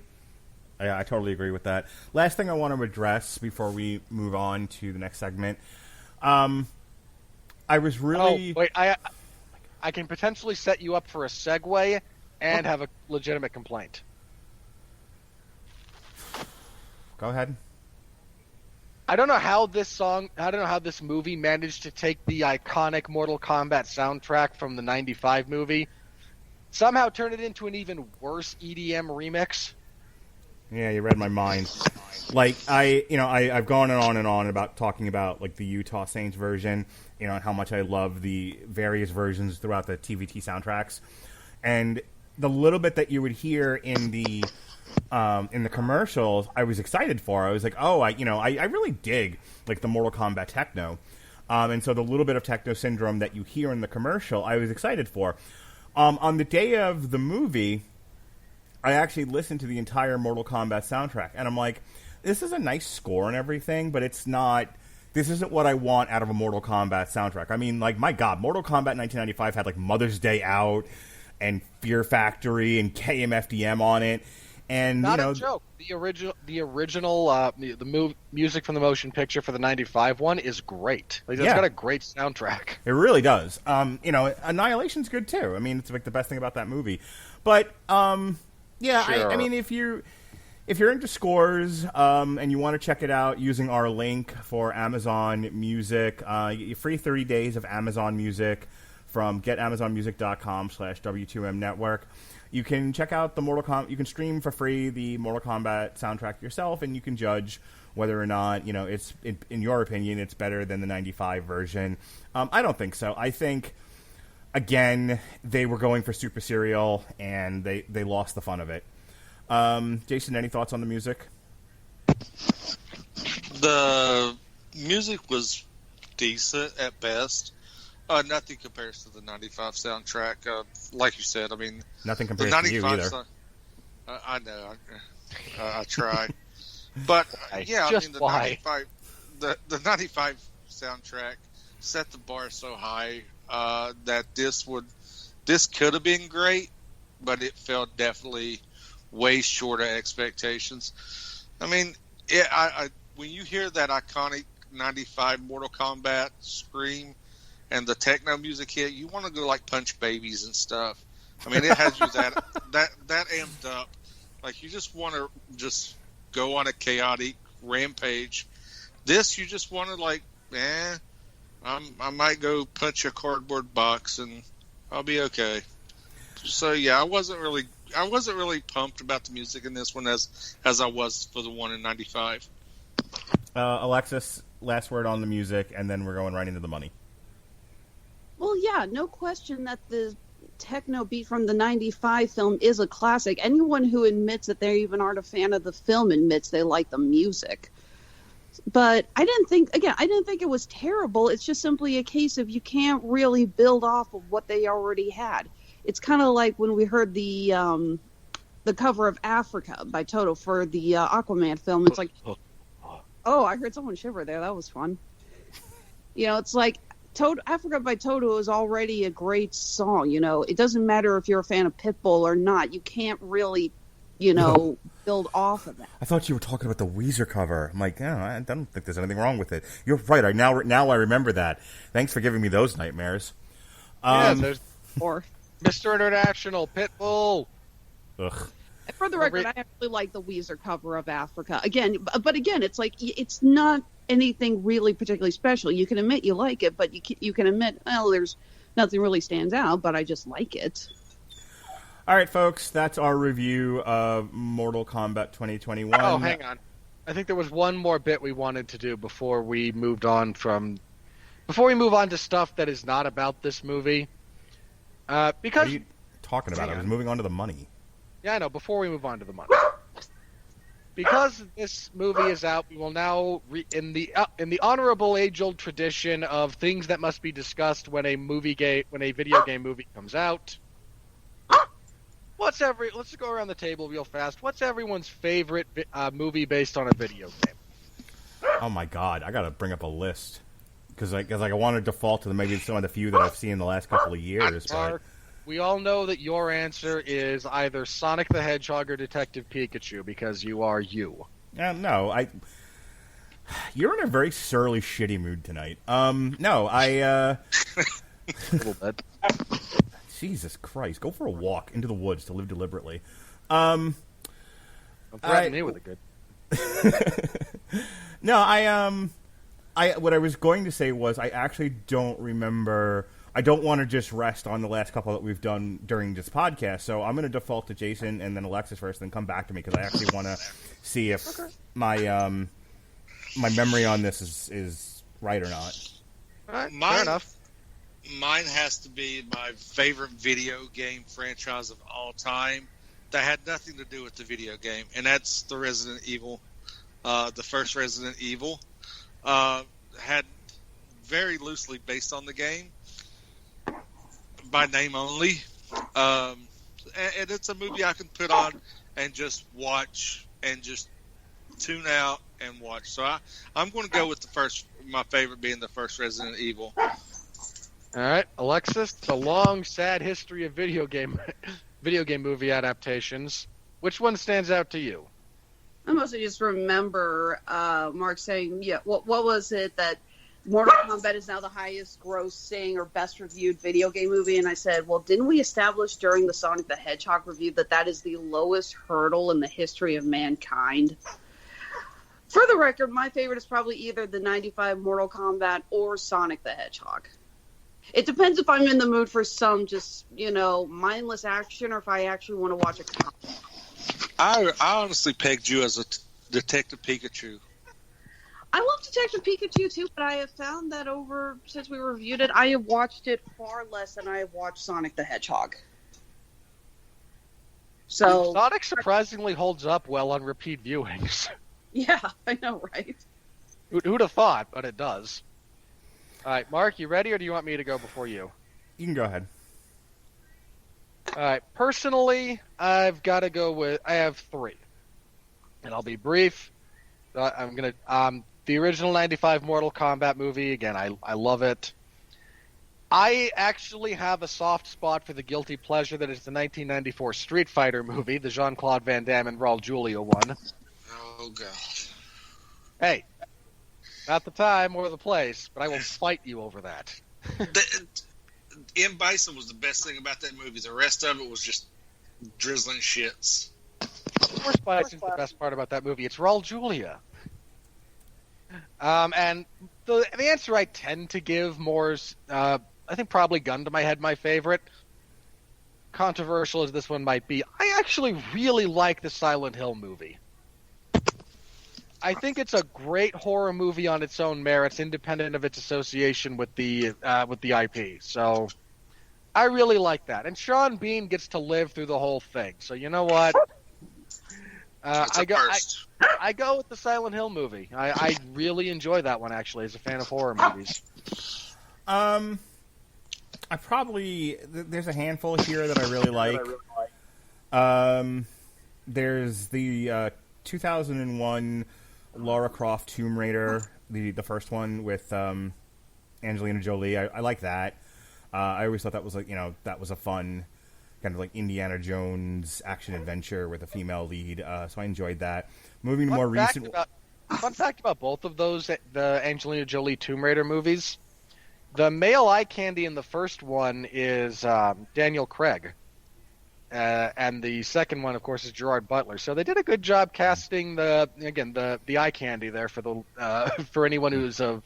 I totally agree with that. Last thing I want to address before we move on to the next segment. I was really... Oh, wait, I can potentially set you up for a segue and have a legitimate complaint. Go ahead. I don't know how this movie managed to take the iconic Mortal Kombat soundtrack from the 95 movie, somehow turn it into an even worse EDM remix. Yeah, you read my mind. Like, I've gone on and on about talking about, like, the Utah Saints version, and how much I love the various versions throughout the TVT soundtracks. And the little bit that you would hear in the commercials, I was excited for. I was like, oh, I really dig, like, the Mortal Kombat techno. And so the little bit of techno syndrome that you hear in the commercial, I was excited for. On the day of the movie, I actually listened to the entire Mortal Kombat soundtrack, and I'm like, this is a nice score and everything, but this isn't what I want out of a Mortal Kombat soundtrack. I mean, like, my God, Mortal Kombat 1995 had, like, Mother's Day Out and Fear Factory and KMFDM on it. And Not you know, a joke. The original music from the motion picture for the '95 one is great. Like, it's got a great soundtrack. It really does. You know, Annihilation's good too. I mean, it's like the best thing about that movie. But yeah, Sure. I mean, if you're into scores and you want to check it out using our link for Amazon Music, you get free 30 days of Amazon Music from getamazonmusic.com/W2M Network. You can check out you can stream for free the Mortal Kombat soundtrack yourself, and you can judge whether or not, you know, it's, in your opinion, it's better than the 95 version. I don't think so. I think, again, they were going for super serial, and they lost the fun of it. Jason, any thoughts on the music? The music was decent at best. Nothing compares to the 95 soundtrack. Like you said, I mean... Nothing compares to you either. I know. I try. But, yeah, I mean, the 95 soundtrack set the bar so high that this could have been great, but it fell definitely way short of expectations. I mean, when you hear that iconic 95 Mortal Kombat scream and the techno music hit, you want to go like punch babies and stuff. I mean, it has you that amped up. Like, you just want to just go on a chaotic rampage. This, you just want to like, I might go punch a cardboard box and I'll be okay. So yeah, I wasn't really pumped about the music in this one as I was for the one in 95. Alexis, last word on the music, and then we're going right into the money. Well, yeah, no question that the techno beat from the 95 film is a classic. Anyone who admits that they even aren't a fan of the film admits they like the music. But I didn't think it was terrible. It's just simply a case of you can't really build off of what they already had. It's kind of like when we heard the cover of Africa by Toto for the Aquaman film. It's like, oh, I heard someone shiver there. That was fun. You know, it's like Africa by Toto is already a great song. You know, it doesn't matter if you're a fan of Pitbull or not. You can't really, build off of that. I thought you were talking about the Weezer cover. I'm like, I don't think there's anything wrong with it. You're right. Now I remember that. Thanks for giving me those nightmares. There's Mr. International, Pitbull. Ugh. For the record, I actually like the Weezer cover of Africa. But again, it's like, it's not anything really particularly special. You can admit you like it, but you can admit, well, there's nothing really stands out, but I just like it. All right, folks, that's our review of Mortal Kombat 2021. Oh, hang on. I think there was one more bit we wanted to do before we move on to stuff that is not about this movie. Because what are you talking about? I was moving on to the money. Yeah, I know. Before we move on to the money, because this movie is out, we will now in the honorable age-old tradition of things that must be discussed when a video game movie comes out. Let's go around the table real fast. What's everyone's favorite movie based on a video game? Oh my God, I gotta bring up a list because I want to default to maybe some of the few that I've seen in the last couple of years. But we all know that your answer is either Sonic the Hedgehog or Detective Pikachu because you are you. No, you're in a very surly, shitty mood tonight. A little bit. Jesus Christ, go for a walk into the woods to live deliberately. Don't threaten me with a good. No, what I was going to say was I actually don't remember. I don't want to just rest on the last couple that we've done during this podcast, so I'm going to default to Jason and then Alexis first, then come back to me because I actually want to see if my memory on this is right or not. All right, fair enough. Mine has to be my favorite video game franchise of all time that had nothing to do with the video game, and that's the Resident Evil. The first Resident Evil had very loosely based on the game, by name only. And it's a movie I can put on and just watch and just tune out and watch. So I'm going to go with my favorite being the first Resident Evil. All right, Alexis, the long, sad history of video game movie adaptations. Which one stands out to you? I mostly just remember Mark saying, yeah, what was it that Mortal Kombat is now the highest grossing or best reviewed video game movie? And I said, well, didn't we establish during the Sonic the Hedgehog review that is the lowest hurdle in the history of mankind? For the record, my favorite is probably either the 95 Mortal Kombat or Sonic the Hedgehog. It depends if I'm in the mood for some just, mindless action or if I actually want to watch a comedy. I honestly pegged you as a Detective Pikachu. I love Detective Pikachu too, but I have found that since we reviewed it, I have watched it far less than I have watched Sonic the Hedgehog. So Sonic surprisingly holds up well on repeat viewings. Yeah, I know, right? Who'd have thought, but it does. All right, Mark, you ready, or do you want me to go before you? You can go ahead. All right, personally, I've got to go with. I have 3, and I'll be brief. I'm gonna the original '95 Mortal Kombat movie. Again, I love it. I actually have a soft spot for the guilty pleasure that is the 1994 Street Fighter movie, the Jean-Claude Van Damme and Raul Julia one. Oh god. Hey, not the time or the place, but I will fight you over that. M. Bison was the best thing about that movie. The rest of it was just drizzling shits. Of course, Bison's the best part about that movie. It's Raul Julia. And the answer I tend to give more, I think probably gun to my head, my favorite. Controversial as this one might be, I actually really like the Silent Hill movie. I think it's a great horror movie on its own merits, independent of its association with the IP. So I really like that, and Sean Bean gets to live through the whole thing. So you know what? I go with the Silent Hill movie. I really enjoy that one actually, as a fan of horror movies. There's a handful here that I really like. There's the 2001 Lara Croft Tomb Raider, the first one with Angelina Jolie. I like that. I always thought that was that was a fun kind of like Indiana Jones action adventure with a female lead. So I enjoyed that. Moving to more recent. Fun fact about both of those, the Angelina Jolie Tomb Raider movies. The male eye candy in the first one is Daniel Craig. And the second one, of course, is Gerard Butler. So they did a good job casting the eye candy there for for anyone who's of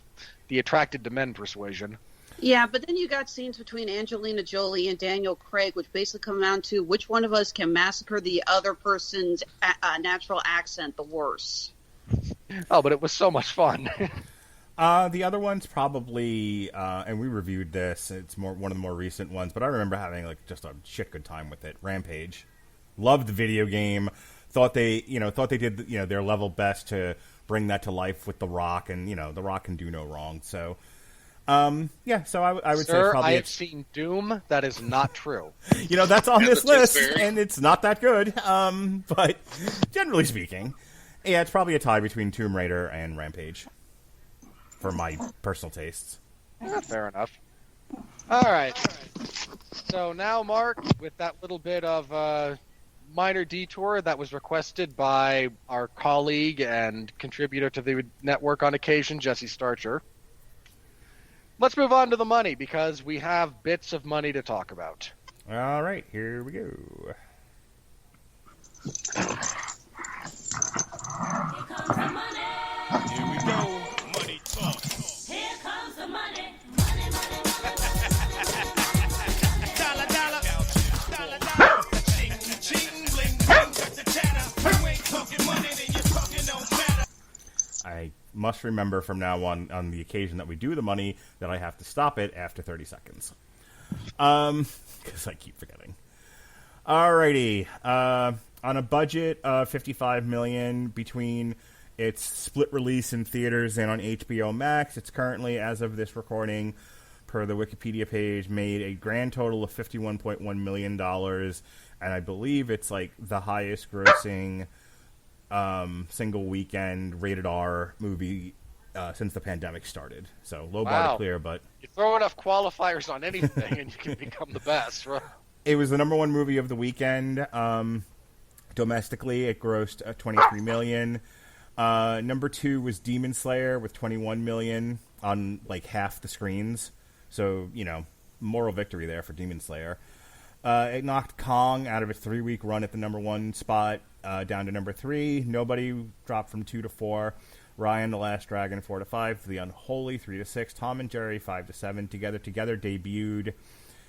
the attracted to men persuasion. Yeah, but then you got scenes between Angelina Jolie and Daniel Craig, which basically come down to which one of us can massacre the other person's natural accent the worse. Oh, but it was so much fun. The other one's probably, and we reviewed this. It's one of the more recent ones, but I remember having just a shit good time with it. Rampage, loved the video game. Thought they did their level best to bring that to life with The Rock, and The Rock can do no wrong. So, so I would say probably. I have seen Doom. That is not true. That's on this list, and it's not that good. But generally speaking, yeah, it's probably a tie between Tomb Raider and Rampage. For my personal tastes. Fair enough. All right. So now, Mark, with that little bit of minor detour that was requested by our colleague and contributor to the network on occasion, Jesse Starcher, let's move on to the money, because we have bits of money to talk about. All right, here we go. Here comes the money. Here we go. Money talk. Here comes the money. Money, money, dollar, dollar. Dollar, dollar. Ching, ching, bling, bling. Got the chatter. You ain't talking money, then you're talking no matter. I must remember from now on the occasion that we do the money, that I have to stop it after 30 seconds. Because I keep forgetting. Alrighty. On a budget of $55 million between its split release in theaters and on HBO Max, it's currently, as of this recording, per the Wikipedia page, made a grand total of $51.1 million, and I believe it's the highest grossing single weekend rated R movie since the pandemic started. So low bar to clear, but you throw enough qualifiers on anything and you can become the best, right? It was the number one movie of the weekend. Domestically, it grossed 23 million. Number 2 was Demon Slayer with 21 million on like half the screens. So, moral victory there for Demon Slayer. It knocked Kong out of a 3-week run at the number 1 spot down to number 3. Nobody dropped from 2 to 4. Ryan the Last Dragon 4 to 5. The Unholy 3 to 6. Tom and Jerry 5 to 7. Together debuted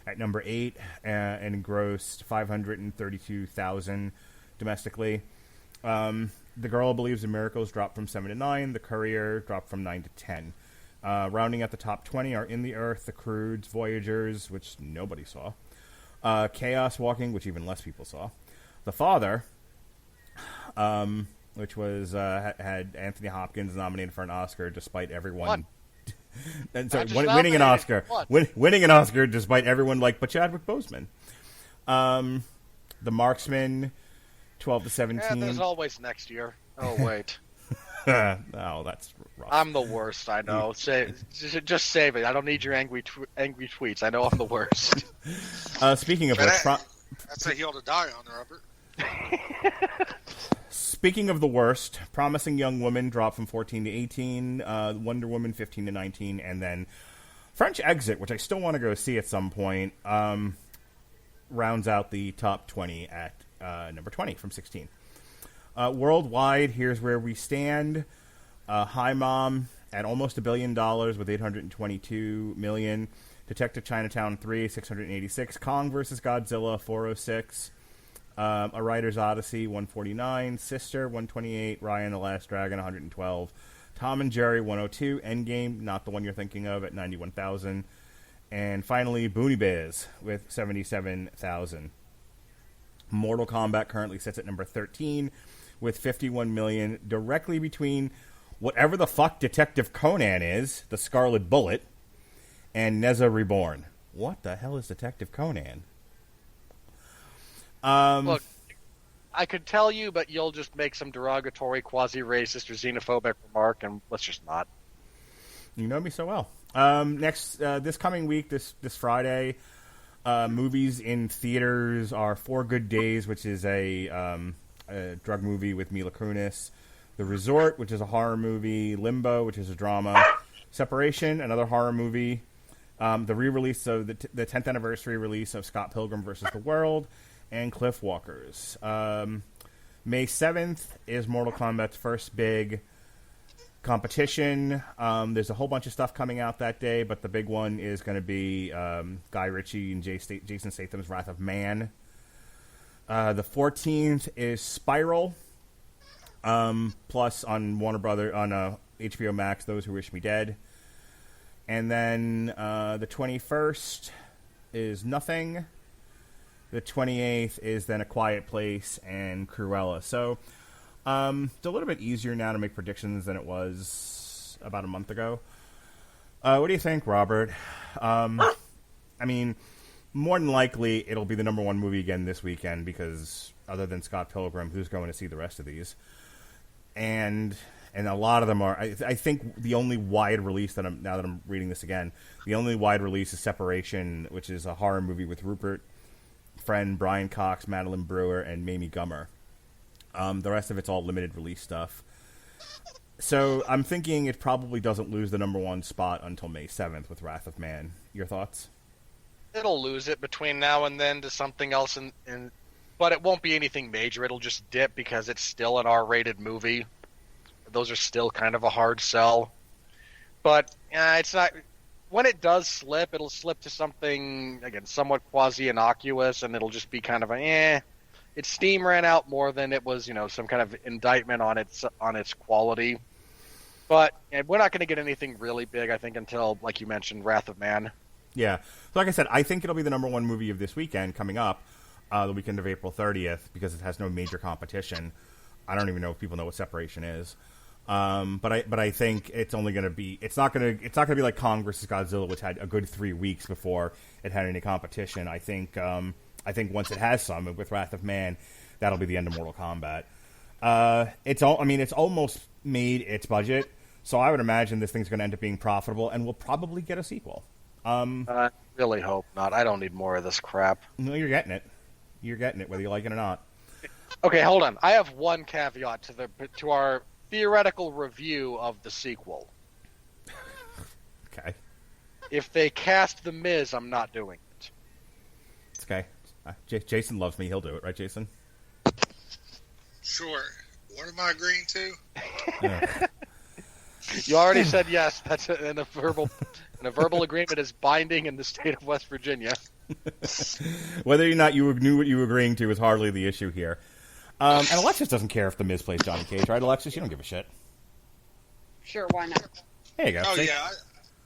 at number 8 and grossed 532,000 domestically. The Girl Believes in Miracles dropped from 7 to 9. The Courier dropped from 9 to 10. Rounding out the top 20 are In the Earth, The Croods, Voyagers, which nobody saw. Chaos Walking, which even less people saw. The Father, which was had Anthony Hopkins nominated for an Oscar despite everyone... and so winning an Oscar. Winning an Oscar despite everyone but Chadwick Boseman. The Marksman, 12 to 17. Yeah, there's always next year. Oh, wait. Oh, that's rough. I'm the worst, I know. Just save it. I don't need your angry tweets. I know I'm the worst. Speaking of that's a hill to die on, Robert. Speaking of the worst, Promising Young Woman dropped from 14 to 18, Wonder Woman 15 to 19, and then French Exit, which I still want to go see at some point, rounds out the top 20 at number 20 from 16. Worldwide, here's where we stand. Hi Mom at almost $1 billion with 822 million. Detective Chinatown 3, 686. Kong vs. Godzilla, 406. A Writer's Odyssey, 149. Sister, 128. Ryan the Last Dragon, 112. Tom and Jerry, 102. Endgame, not the one you're thinking of, at 91,000. And finally, Boonie Biz with 77,000. Mortal Kombat currently sits at number 13 with 51 million, directly between whatever the fuck Detective Conan is, the Scarlet Bullet, and Neza Reborn. What the hell is Detective Conan? Look, I could tell you, but you'll just make some derogatory, quasi-racist, or xenophobic remark, and let's just not. You know me so well. Next, this coming week, this Friday, movies in theaters are Four Good Days, which is a drug movie with Mila Kunis. The Resort, which is a horror movie. Limbo, which is a drama. Separation, another horror movie. The re-release of the 10th anniversary release of Scott Pilgrim vs. the World. And Cliff Walkers. May 7th is Mortal Kombat's first big competition. There's a whole bunch of stuff coming out that day, but the big one is going to be Guy Ritchie and Jason Statham's Wrath of Man. The 14th is Spiral. Plus on Warner Brothers, on HBO Max, Those Who Wish Me Dead. And then the 21st is Nothing. The 28th is then A Quiet Place and Cruella. So it's a little bit easier now to make predictions than it was about a month ago. What do you think, Robert? I mean, more than likely it'll be the number one movie again this weekend because other than Scott Pilgrim, who's going to see the rest of these? And a lot of them are. I think the only wide release now that I'm reading this again, the only wide release is Separation, which is a horror movie with Rupert Friend, Brian Cox, Madeline Brewer, and Mamie Gummer. The rest of it's all limited release stuff. So I'm thinking it probably doesn't lose the number one spot until May 7th with Wrath of Man. Your thoughts? It'll lose it between now and then to something else, but it won't be anything major. It'll just dip because it's still an R-rated movie. Those are still kind of a hard sell. But it's not... When it does slip, it'll slip to something, again, somewhat quasi-innocuous, and it'll just be kind of its steam ran out more than it was, some kind of indictment on its quality. But we're not going to get anything really big, I think, until, like you mentioned, Wrath of Man. Yeah. So like I said, I think it'll be the number one movie of this weekend coming up, the weekend of April 30th, because it has no major competition. I don't even know if people know what Separation is. But I think it's only going to be. It's not going to be like Kong vs. Godzilla, which had a good 3 weeks before it had any competition. I think once it has some with Wrath of Man, that'll be the end of Mortal Kombat. It's almost made its budget, so I would imagine this thing's going to end up being profitable, and we'll probably get a sequel. I really hope not. I don't need more of this crap. No, you're getting it. You're getting it, whether you like it or not. Okay, hold on. I have one caveat to our theoretical review of the sequel. Okay. If they cast The Miz, I'm not doing it. It's okay. Jason loves me. He'll do it, right, Jason? Sure. What am I agreeing to? You already said yes. That's a verbal agreement is binding in the state of West Virginia. Whether or not you knew what you were agreeing to is hardly the issue here. And Alexis doesn't care if The Miz plays Johnny Cage, right, Alexis? You don't give a shit. Sure, why not? There you go. Oh, See? yeah.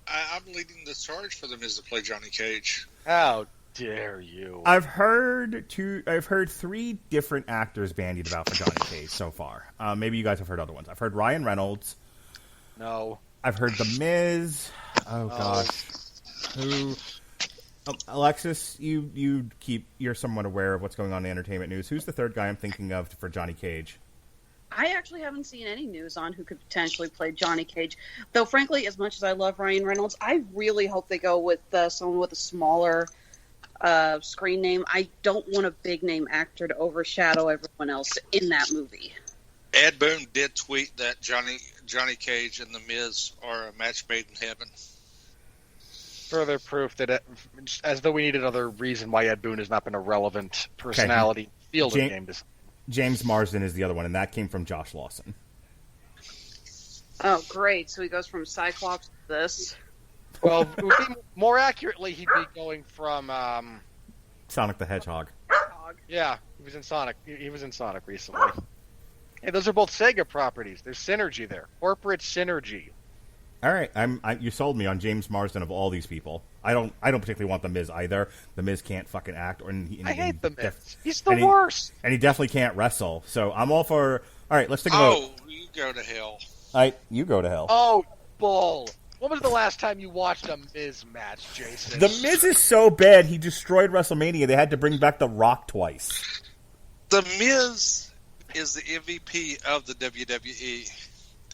I'm leading the charge for The Miz to play Johnny Cage. How dare you? I've heard 3 different actors bandied about for Johnny Cage so far. Maybe you guys have heard other ones. I've heard Ryan Reynolds. No. I've heard The Miz. Oh, gosh. Who? Alexis, you're somewhat aware of what's going on in the entertainment news. Who's the third guy I'm thinking of for Johnny Cage? I actually haven't seen any news on who could potentially play Johnny Cage. Though, frankly, as much as I love Ryan Reynolds, I really hope they go with someone with a smaller screen name. I don't want a big-name actor to overshadow everyone else in that movie. Ed Boon did tweet that Johnny Cage and The Miz are a match made in heaven. Further proof that, as though we need another reason why Ed Boon has not been a relevant personality field of game design. James Marsden is the other one, and that came from Josh Lawson. Oh, great. So he goes from Cyclops to this. Well, more accurately, he'd be going from... Sonic the Hedgehog. Yeah, he was in Sonic. He was in Sonic recently. Hey, those are both Sega properties. There's synergy there. Corporate synergy. All right, you sold me on James Marsden of all these people. I don't particularly want The Miz either. The Miz can't fucking act. I hate The Miz. He's the worst. And he definitely can't wrestle. So I'm all for. All right, let's think about. Oh, you go to hell. You go to hell. Oh, bull. When was the last time you watched a Miz match, Jason? The Miz is so bad, he destroyed WrestleMania. They had to bring back The Rock twice. The Miz is the MVP of the WWE.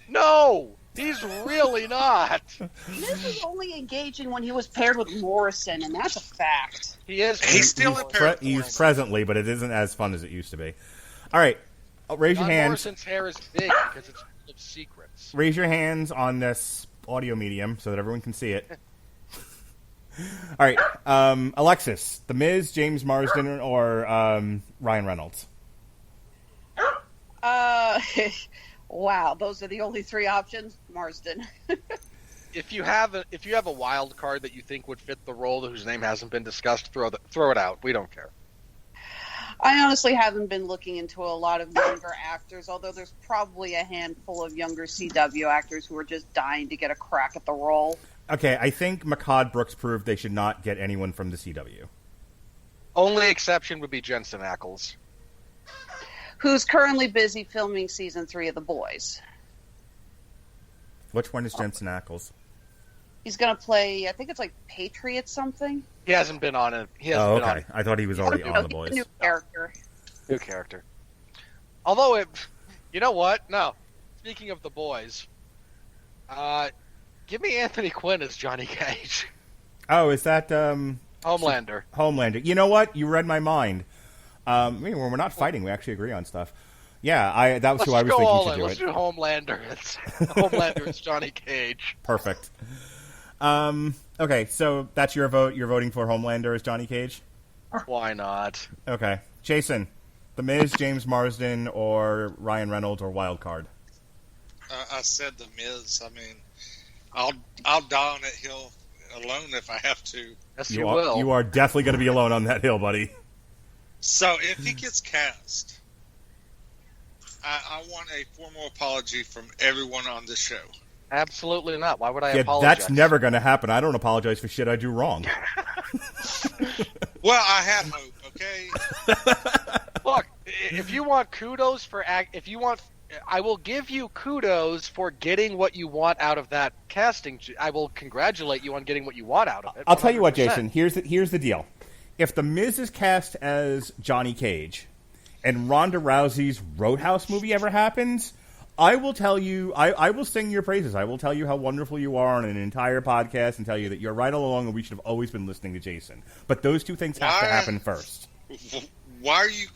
No! He's really not. Miz was only engaging when he was paired with Morrison, and that's a fact. He is. He's still in paired. He's presently, but it isn't as fun as it used to be. All right, raise your hands. Morrison's hair is big because it's full of secrets. Raise your hands on this audio medium so that everyone can see it. All right, Alexis, The Miz, James Marsden, or Ryan Reynolds? Wow, those are the only 3 options. Marsden. If you have a wild card that you think would fit the role whose name hasn't been discussed, throw it out. We don't care. I honestly haven't been looking into a lot of younger actors, although there's probably a handful of younger CW actors who are just dying to get a crack at the role. Okay, I think McCod Brooks proved they should not get anyone from the CW. Only exception would be Jensen Ackles, who's currently busy filming season 3 of The Boys. Which one is Jensen Ackles? He's going to play, I think it's like Patriot something. He hasn't been on it. Okay. I thought he was already on The Boys. New character. New character. Although, you know what? No. Speaking of The Boys, give me Anthony Quinn as Johnny Cage. Oh, is that... Homelander. Homelander. You know what? You read my mind. When we're not fighting, we actually agree on stuff. Yeah, that was who I was thinking to do Let's do Homelander. Homelander is Johnny Cage. Perfect. Okay, so that's your vote. You're voting for Homelander as Johnny Cage? Why not? Okay. Jason, The Miz, James Marsden, or Ryan Reynolds, or Wild Card? I said The Miz. I mean, I'll die on that hill alone if I have to. Yes, you will. You are definitely going to be alone on that hill, buddy. So if he gets cast, I want a formal apology from everyone on this show. Absolutely not. Why would I apologize? That's never going to happen. I don't apologize for shit I do wrong. Well, I had hope, okay? Look, if you want kudos for I will give you kudos for getting what you want out of that casting. I will congratulate you on getting what you want out of it. I'll tell you what, Jason. Here's the deal. If The Miz is cast as Johnny Cage and Ronda Rousey's Roadhouse movie ever happens, I will tell you, I will sing your praises. I will tell you how wonderful you are on an entire podcast and tell you that you're right all along and we should have always been listening to Jason. But those two things have to happen first. Why are you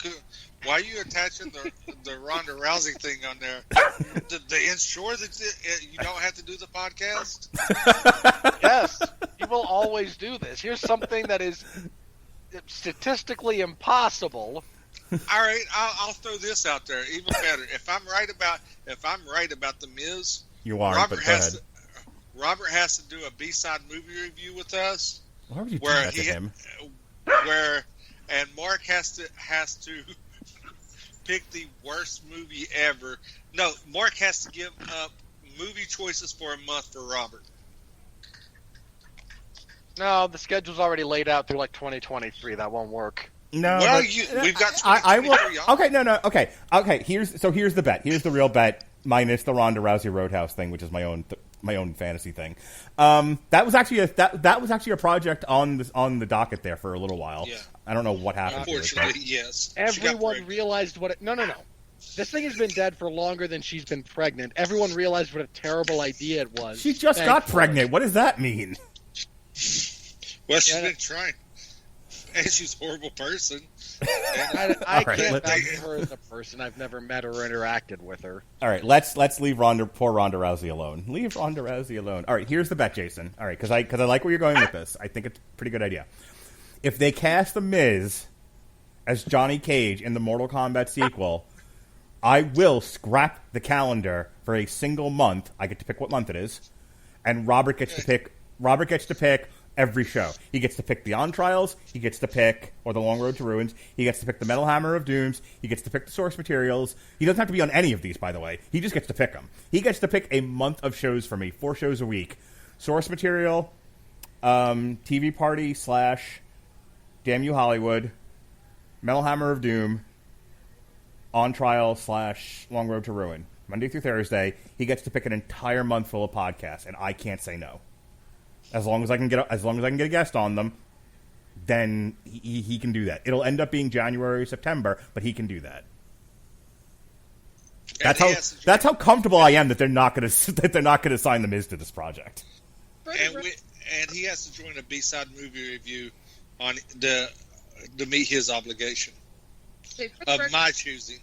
Why are you attaching the Ronda Rousey thing on there? To ensure that you don't have to do the podcast? Yes, you will always do this. Here's something that is statistically impossible. All right, I'll throw this out there. Even better, if I'm right about the Miz, You are, but go ahead. Robert has to do a B-side movie review with us. Why would you do where that to him? And Mark has to pick the worst movie ever. No, Mark has to give up movie choices for a month for Robert. No, the schedule's already laid out through like 2023. That won't work. No, Well, but- we've got I will. 2023 on. Okay, no. Okay. Here's the bet. Here's the real bet, minus the Ronda Rousey Roadhouse thing, which is my own fantasy thing. That was actually a project on the docket there for a little while. Yeah. I don't know what happened. Unfortunately, yes. She got Everyone pregnant. realized what it... No. This thing has been dead for longer than she's been pregnant. Everyone realized what a terrible idea it was. She just got pregnant. What does that mean? Well, she's been trying. And she's a horrible person. I All right, can't vouch for her as a person. I've never met her or interacted with her. All right, let's leave poor Ronda Rousey alone. Leave Ronda Rousey alone. All right, here's the bet, Jason. All right, because I like where you're going with this. I think it's a pretty good idea. If they cast The Miz as Johnny Cage in the Mortal Kombat sequel, I will scrap the calendar for a single month. I get to pick what month it is, and Robert gets to pick. Robert gets to pick every show. He gets to pick the On Trials. He gets to pick, or the Long Road to Ruins. He gets to pick the Metal Hammer of Dooms. He gets to pick the source materials. He doesn't have to be on any of these, by the way. He just gets to pick them. He gets to pick a month of shows for me, 4 shows a week. Source material, TV Party / Damn You Hollywood, Metal Hammer of Doom, On Trial / Long Road to Ruin. Monday through Thursday, he gets to pick an entire month full of podcasts, and I can't say no. As long as I can get a guest on them, then he can do that. It'll end up being January or September, but he can do that. That's how comfortable I am that they're not going to sign The Miz to this project. And he has to join a B-side movie review on to meet his obligation of my choosing.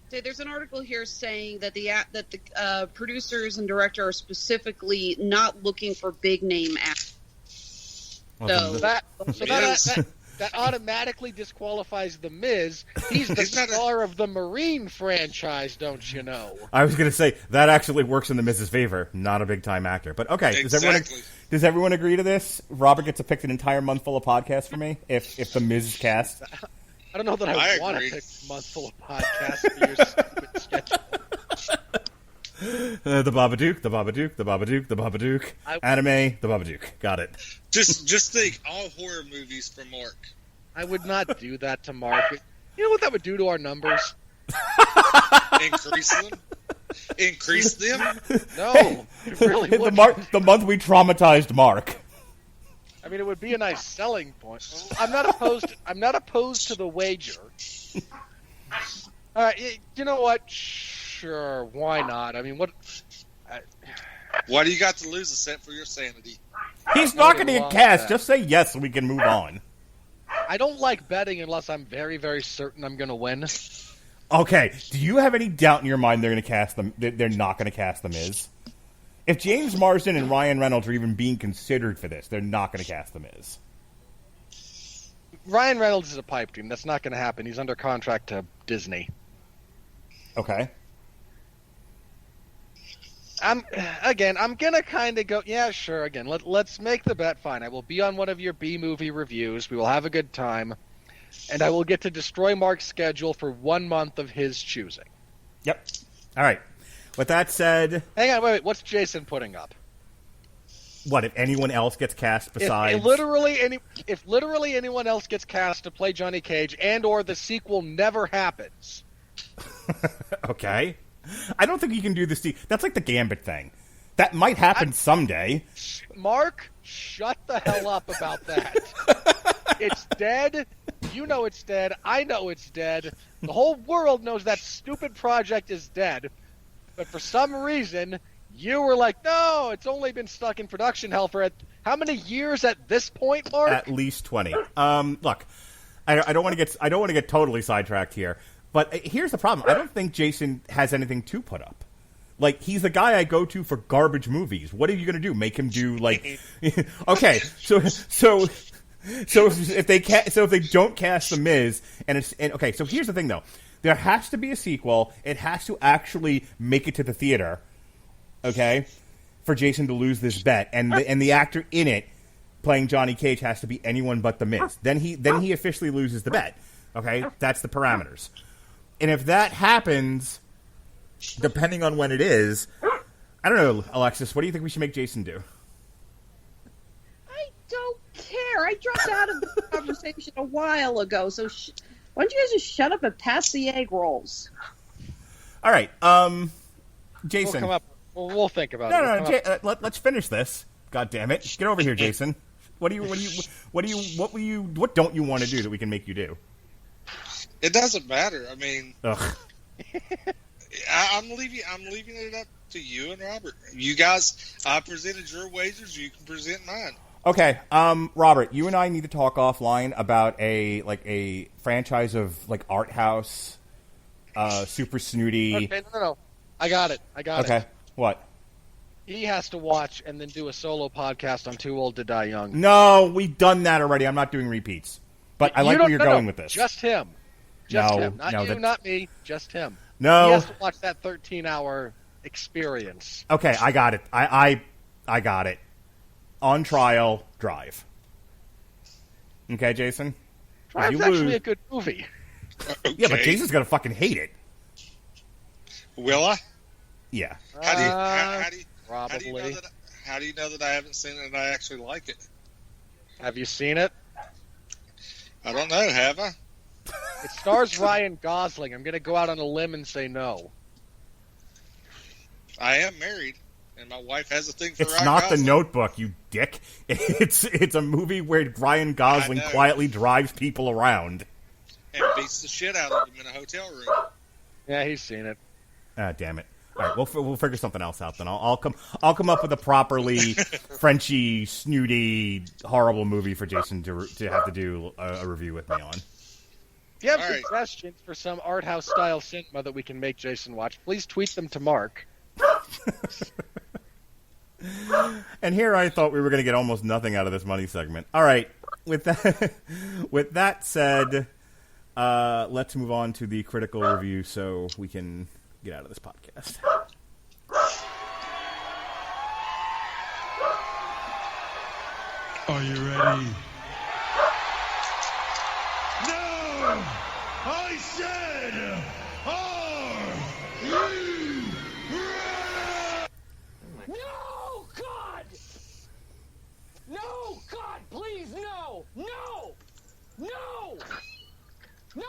There's an article here saying that the producers and director are specifically not looking for big name actors. Well, That automatically disqualifies The Miz. He's the star of the Marine franchise, don't you know? I was going to say, that actually works in The Miz's favor. Not a big-time actor. But okay, Exactly. Does everyone agree to this? Robert gets to pick an entire month full of podcasts for me if The Miz is cast? I don't know that I want to agree. pick a month full of podcasts for your stupid schedule. The Babadook, the Babadook, the Babadook, the Babadook. Anime, the Babadook. Got it. Just think, all horror movies from Mark. I would not do that to Mark. You know what that would do to our numbers? Increase them? No, it really wouldn't. The month we traumatized Mark. I mean, it would be a nice selling point. I'm not opposed to the wager. All right, you know what? Sure, why not? I mean, what? What do you got to lose except for your sanity? He's not going to get cast. Just say yes so we can move on. I don't like betting unless I'm very, very certain I'm going to win. Okay, do you have any doubt in your mind they're going to cast them? They're not going to cast The Miz? If James Marsden and Ryan Reynolds are even being considered for this, they're not going to cast The Miz. Ryan Reynolds is a pipe dream. That's not going to happen. He's under contract to Disney. Okay. I'm gonna kind of go. Yeah, sure. Again, let's make the bet. Fine, I will be on one of your B movie reviews. We will have a good time, and I will get to destroy Mark's schedule for 1 month of his choosing. Yep. All right. With that said, Hang on, wait. What's Jason putting up? what if anyone else gets cast besides? If literally anyone else gets cast to play Johnny Cage, and/or the sequel never happens. Okay. I don't think you can do this. That's like the Gambit thing. That might happen someday. Mark, shut the hell up about that. It's dead. You know it's dead. I know it's dead. The whole world knows that stupid project is dead. But for some reason, you were like, no, it's only been stuck in production hell for how many years at this point, Mark? At least 20. Look, I don't want to get totally sidetracked here. But here's the problem. I don't think Jason has anything to put up. Like, he's the guy I go to for garbage movies. What are you going to do? Make him do, like... Okay, so if they don't cast The Miz, okay, so here's the thing, though. There has to be a sequel. It has to actually make it to the theater, okay, for Jason to lose this bet. And the actor in it playing Johnny Cage has to be anyone but The Miz. Then he officially loses the bet, okay? That's the parameters. And if that happens, depending on when it is, I don't know, Alexis, what do you think we should make Jason do? I don't care. I dropped out of the conversation a while ago, so why don't you guys just shut up and pass the egg rolls? All right, Jason. We'll come up. We'll think about it. No, let's finish this. God damn it! Get over here, Jason. What don't you want to do that we can make you do? It doesn't matter. I mean, Ugh. I'm leaving it up to you and Robert. You guys, I presented your wagers. You can present mine. Okay, Robert, you and I need to talk offline about a franchise of like art house, super snooty. Okay, no. I got it. Okay, what? He has to watch and then do a solo podcast on Too Old to Die Young. No, we've done that already. I'm not doing repeats. But I like where you're going with this. Just him. Just No, him. Not no, you, that's- not me. Just him. No. He has to watch that 13-hour experience. Okay, I got it. I got it. On trial, Drive. Okay, Jason? Drive's actually a good movie. Okay. Yeah, but Jason's gonna fucking hate it. Will I? Yeah. How do you Probably. how do you know that I haven't seen it and I actually like it? Have you seen it? I don't know. Have I? It stars Ryan Gosling. I'm going to go out on a limb and say no. I am married, and my wife has a thing for It's Ryan not Gosling. The Notebook, you dick. It's a movie where Ryan Gosling I know. quietly drives people around. And beats the shit out of them in a hotel room. Yeah, he's seen it. Ah, damn it. All right, we'll figure something else out then. I'll come up with a properly Frenchy, snooty, horrible movie for Jason to have to do a review with me on. If you have All right. suggestions for some art house style cinema that we can make Jason watch, please tweet them to Mark. And here I thought we were going to get almost nothing out of this money segment. All right, with that said, let's move on to the critical review so we can get out of this podcast. Are you ready? No! I said, are you ready? No, God! No, God, please, no! No! No! No!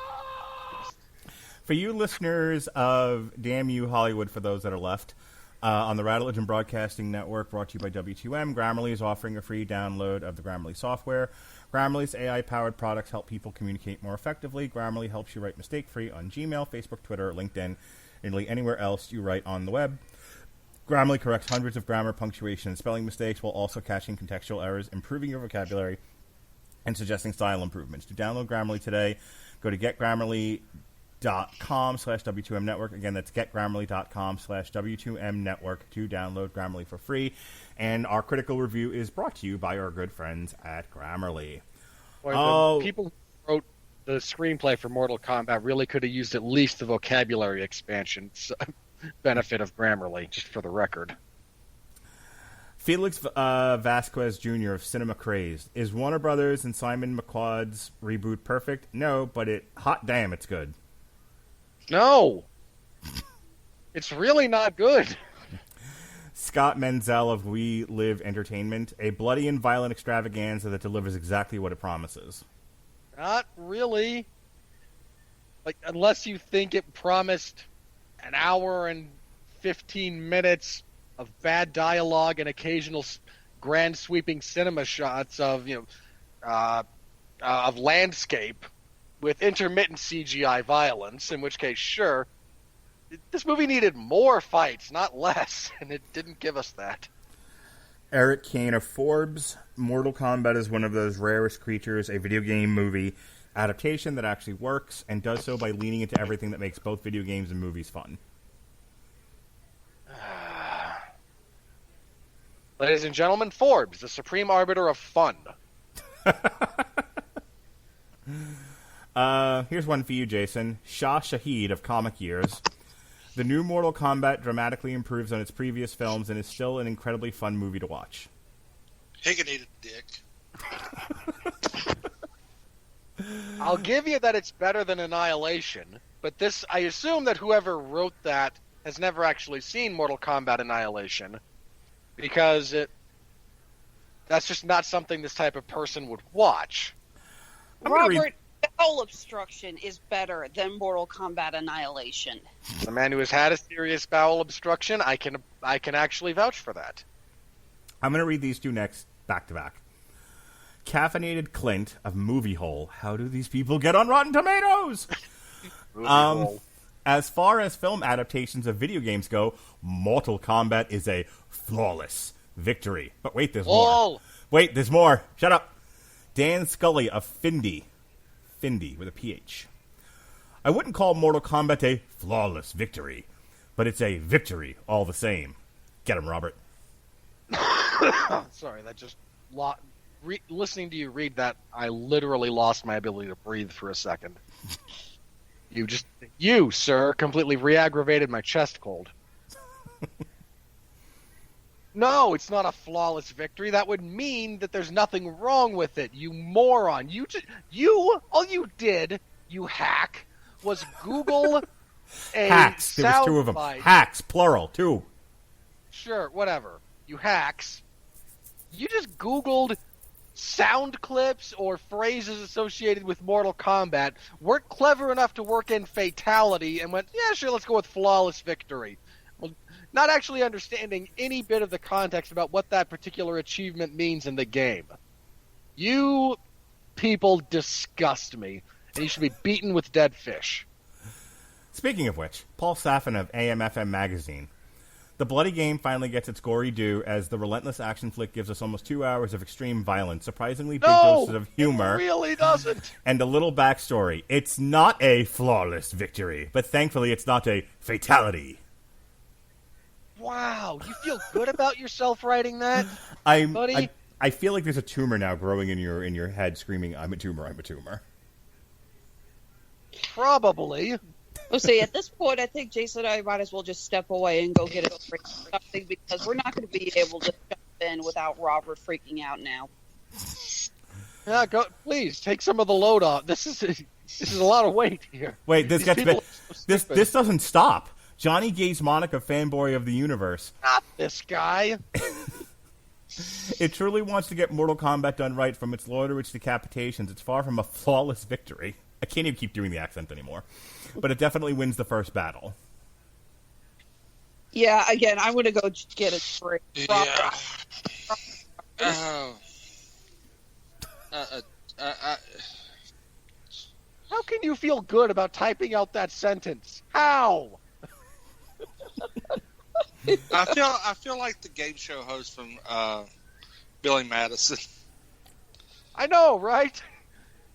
For you listeners of Damn You Hollywood, for those that are left, on the Radulich and Broadcasting Network, brought to you by W2M, Grammarly is offering a free download of the Grammarly software. Grammarly's AI-powered products help people communicate more effectively. Grammarly helps you write mistake-free on Gmail, Facebook, Twitter, LinkedIn, and nearly anywhere else you write on the web. Grammarly corrects hundreds of grammar, punctuation, and spelling mistakes while also catching contextual errors, improving your vocabulary, and suggesting style improvements. To download Grammarly today, go to getgrammarly.com/W2M Network. Again, that's getgrammarly.com/W2M Network to download Grammarly for free. And our critical review is brought to you by our good friends at Grammarly. Boy, Oh. the people who wrote the screenplay for Mortal Kombat really could have used at least the vocabulary expansion benefit of Grammarly, just for the record. Felix Vasquez Jr. of Cinema Crazed. Is Warner Brothers and Simon McQuad's reboot perfect? No, but hot damn, it's good. No! It's really not good. Scott Menzel of We Live Entertainment. A bloody and violent extravaganza that delivers exactly what it promises. Not really. Like, unless you think it promised an hour and 15 minutes of bad dialogue and occasional grand sweeping cinema shots of, of landscape with intermittent CGI violence, in which case, sure, this movie needed more fights, not less, and it didn't give us that. Eric Kane of Forbes. Mortal Kombat is one of those rarest creatures a video game movie adaptation that actually works, and does so by leaning into everything that makes both video games and movies fun. Ladies and gentlemen, Forbes, the supreme arbiter of fun. Here's one for you, Jason. Shah Shahid of Comic Years. The new Mortal Kombat dramatically improves on its previous films and is still an incredibly fun movie to watch. He can eat a dick. I'll give you that it's better than Annihilation, but this, I assume that whoever wrote that has never actually seen Mortal Kombat Annihilation, because that's just not something this type of person would watch. Robert, bowel obstruction is better than Mortal Kombat Annihilation. As a man who has had a serious bowel obstruction, I can actually vouch for that. I'm going to read these two next, back to back. Caffeinated Clint of Movie Hole. How do these people get on Rotten Tomatoes? As far as film adaptations of video games go, Mortal Kombat is a flawless victory. But wait, there's more. Wait, there's more. Shut up. Dan Scully of Findy with a PH. I wouldn't call Mortal Kombat a flawless victory, but it's a victory all the same. Get him, Robert. Sorry, that just... listening to you read that, I literally lost my ability to breathe for a second. You, sir, completely re-aggravated my chest cold. No, it's not a flawless victory. That would mean that there's nothing wrong with it, you moron. All you did, you hack, was Google a hacks. There was two of them. Hacks, plural, two. Sure, whatever. You hacks. You just Googled sound clips or phrases associated with Mortal Kombat, weren't clever enough to work in fatality, and went, yeah, sure, let's go with flawless victory. Well, not actually understanding any bit of the context about what that particular achievement means in the game. You people disgust me, and you should be beaten with dead fish. Speaking of which, Paul Saffin of AM/FM Magazine. The bloody game finally gets its gory due as the relentless action flick gives us almost 2 hours of extreme violence, surprisingly big doses of humor, it really doesn't, and a little backstory. It's not a flawless victory, but thankfully it's not a fatality. Wow, you feel good about yourself writing that, buddy? I feel like there's a tumor now growing in your head, screaming, "I'm a tumor! I'm a tumor!" Probably. Oh, see, at this point, I think Jason and I might as well just step away and go get a drink or something, because we're not going to be able to jump in without Robert freaking out now. Yeah, go. Please take some of the load off. This is a lot of weight here. Wait, this doesn't stop. Johnny Gaze Monica, fanboy of the universe. Not this guy. It truly wants to get Mortal Kombat done right, from its lore to its decapitations. It's far from a flawless victory. I can't even keep doing the accent anymore. But it definitely wins the first battle. Yeah, again, I'm going to go get a drink. Yeah. How can you feel good about typing out that sentence? How? I feel like the game show host from Billy Madison. I know, right?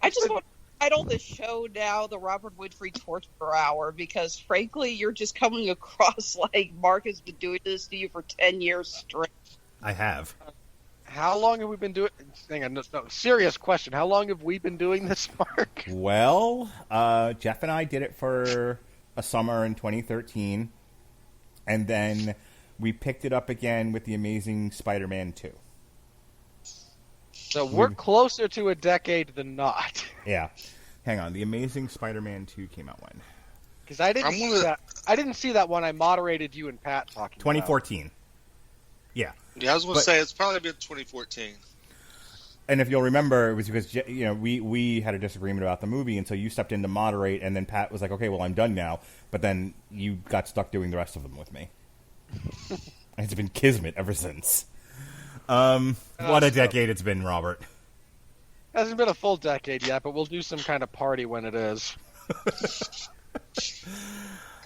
I just want to title this show now the Robert Winfree Torture Hour, because frankly, you're just coming across like Mark has been doing this to you for 10 years straight. I have. How long have we been doing? Hang on, no, serious question. How long have we been doing this, Mark? Well, Jeff and I did it for a summer in 2013, and then we picked it up again with The Amazing Spider-Man 2. So we're closer to a decade than not. Yeah. Hang on. The Amazing Spider-Man 2 came out when? Because I didn't see that. I didn't see that one. I moderated you and Pat talking 2014. about. Yeah. Yeah, I was going to say it's probably been 2014. And if you'll remember, it was because we had a disagreement about the movie, and so you stepped in to moderate, and then Pat was like, "Okay, well, I'm done now." But then you got stuck doing the rest of them with me. It's been kismet ever since. What a decade it's been, Robert. Hasn't been a full decade yet, but we'll do some kind of party when it is.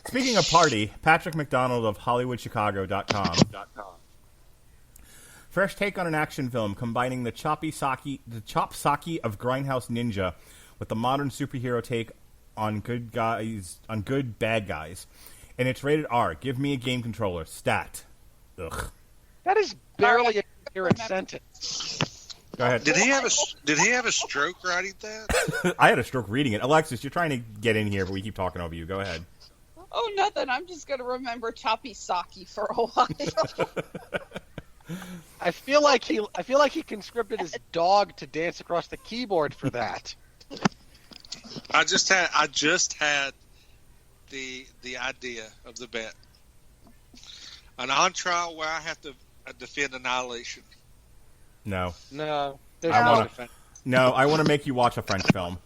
Speaking of party, Patrick McDonald of HollywoodChicago.com. Fresh take on an action film combining the chop sake of Grindhouse Ninja with the modern superhero take on good bad guys. And it's rated R. Give me a game controller. Stat. Ugh. That is barely a coherent sentence. Go ahead. Did he have a stroke writing that? I had a stroke reading it. Alexis, you're trying to get in here, but we keep talking over you. Go ahead. Oh, nothing. I'm just going to remember Choppy Saki for a while. I feel like he conscripted his dog to dance across the keyboard for that. I just had the idea of the bet. An on trial where I have to defend Annihilation. No. No, there's I no wanna- defense. No, I want to make you watch a French film.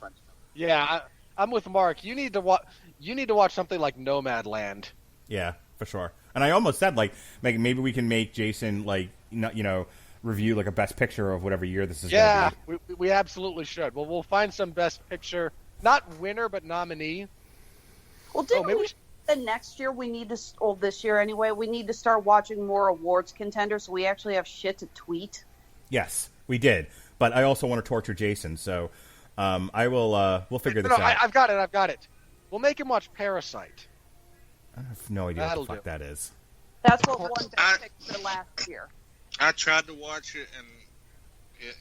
Yeah, I'm with Mark. You need to watch something like Nomadland. Yeah, for sure. And I almost said, like maybe we can make Jason, like, review, like, a best picture of whatever year this is Yeah, going to be. we absolutely should. Well, we'll find some best picture, not winner, but nominee. Well, didn't maybe we we say that next year we need to, this year anyway, we need to start watching more awards contenders so we actually have shit to tweet? Yes, we did. But I also want to torture Jason, so we'll figure this No, out. I've got it. We'll make him watch Parasite. I have no idea That'll what the fuck do. that is. That's what won Best Picture last year. I tried to watch it and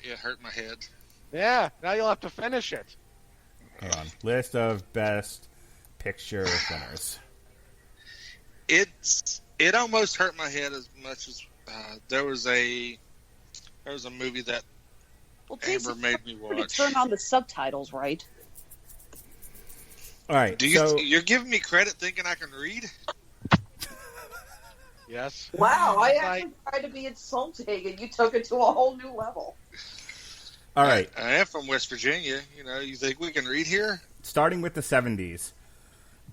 it hurt my head. Yeah, now you'll have to finish it. Hang on. List of best picture winners. It almost hurt my head as much as there was a movie that Well, Amber made me to watch. turn on the subtitles, right? All right. You're giving me credit thinking I can read? Yes. Wow, I Right. actually tried to be insulting, and you took it to a whole new level. all right. I am from West Virginia. You think we can read here? Starting with the 70s.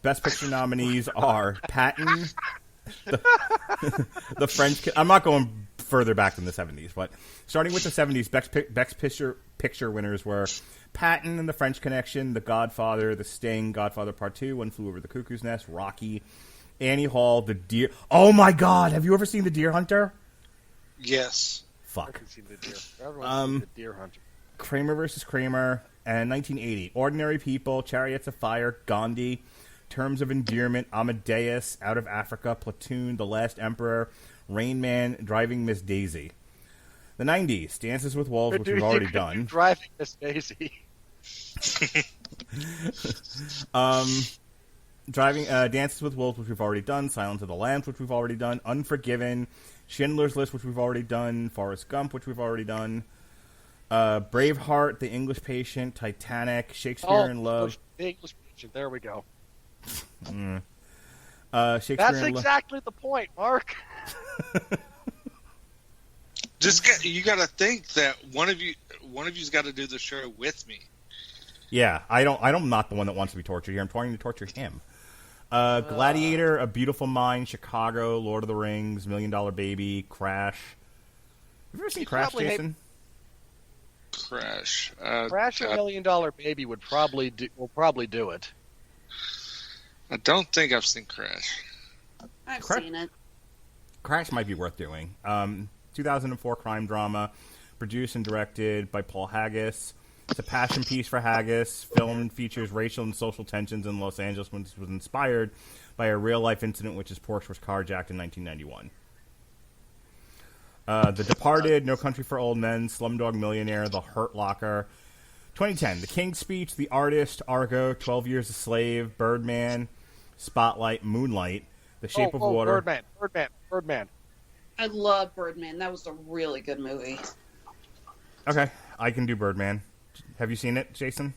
Best picture nominees are Patton, the French. I'm not going further back than the 70s, but starting with the 70s, best picture winners were Patton and the French Connection, The Godfather, The Sting, Godfather Part 2, One Flew Over the Cuckoo's Nest, Rocky, Annie Hall, The Deer. Oh my God! Have you ever seen The Deer Hunter? Yes. Fuck. I've seen the deer. Everyone's seen the Deer Hunter. Kramer versus Kramer, and 1980. Ordinary People, Chariots of Fire, Gandhi, Terms of Endearment, Amadeus, Out of Africa, Platoon, The Last Emperor, Rain Man, Driving Miss Daisy. The 90s, Dances with Wolves, which we've already done. Driving Miss Daisy. Dances with Wolves, which we've already done. Silence of the Lambs, which we've already done. Unforgiven, Schindler's List, which we've already done. Forrest Gump, which we've already done. Braveheart, The English Patient, Titanic, Shakespeare in Love. The English Patient. There we go. Shakespeare That's in exactly the point, Mark. You got to think that one of you's got to do the show with me. Yeah, I'm not the one that wants to be tortured here. I'm trying to torture him. Gladiator, A Beautiful Mind, Chicago, Lord of the Rings, $1 Million Baby, Crash. Have you ever seen Crash, probably Jason? Crash. Crash and $1 Million Baby will probably do it. I don't think I've seen Crash. I've Correct. seen it. Crash might be worth doing. 2004 crime drama, produced and directed by Paul Haggis. It's a passion piece for Haggis. Film features racial and social tensions in Los Angeles, which was inspired by a real-life incident which his Porsche was carjacked in 1991. The Departed, No Country for Old Men, Slumdog Millionaire, The Hurt Locker. 2010, The King's Speech, The Artist, Argo, 12 Years a Slave, Birdman, Spotlight, Moonlight, The Shape of Water. Birdman. I love Birdman. That was a really good movie. Okay, I can do Birdman. Have you seen it, Jason?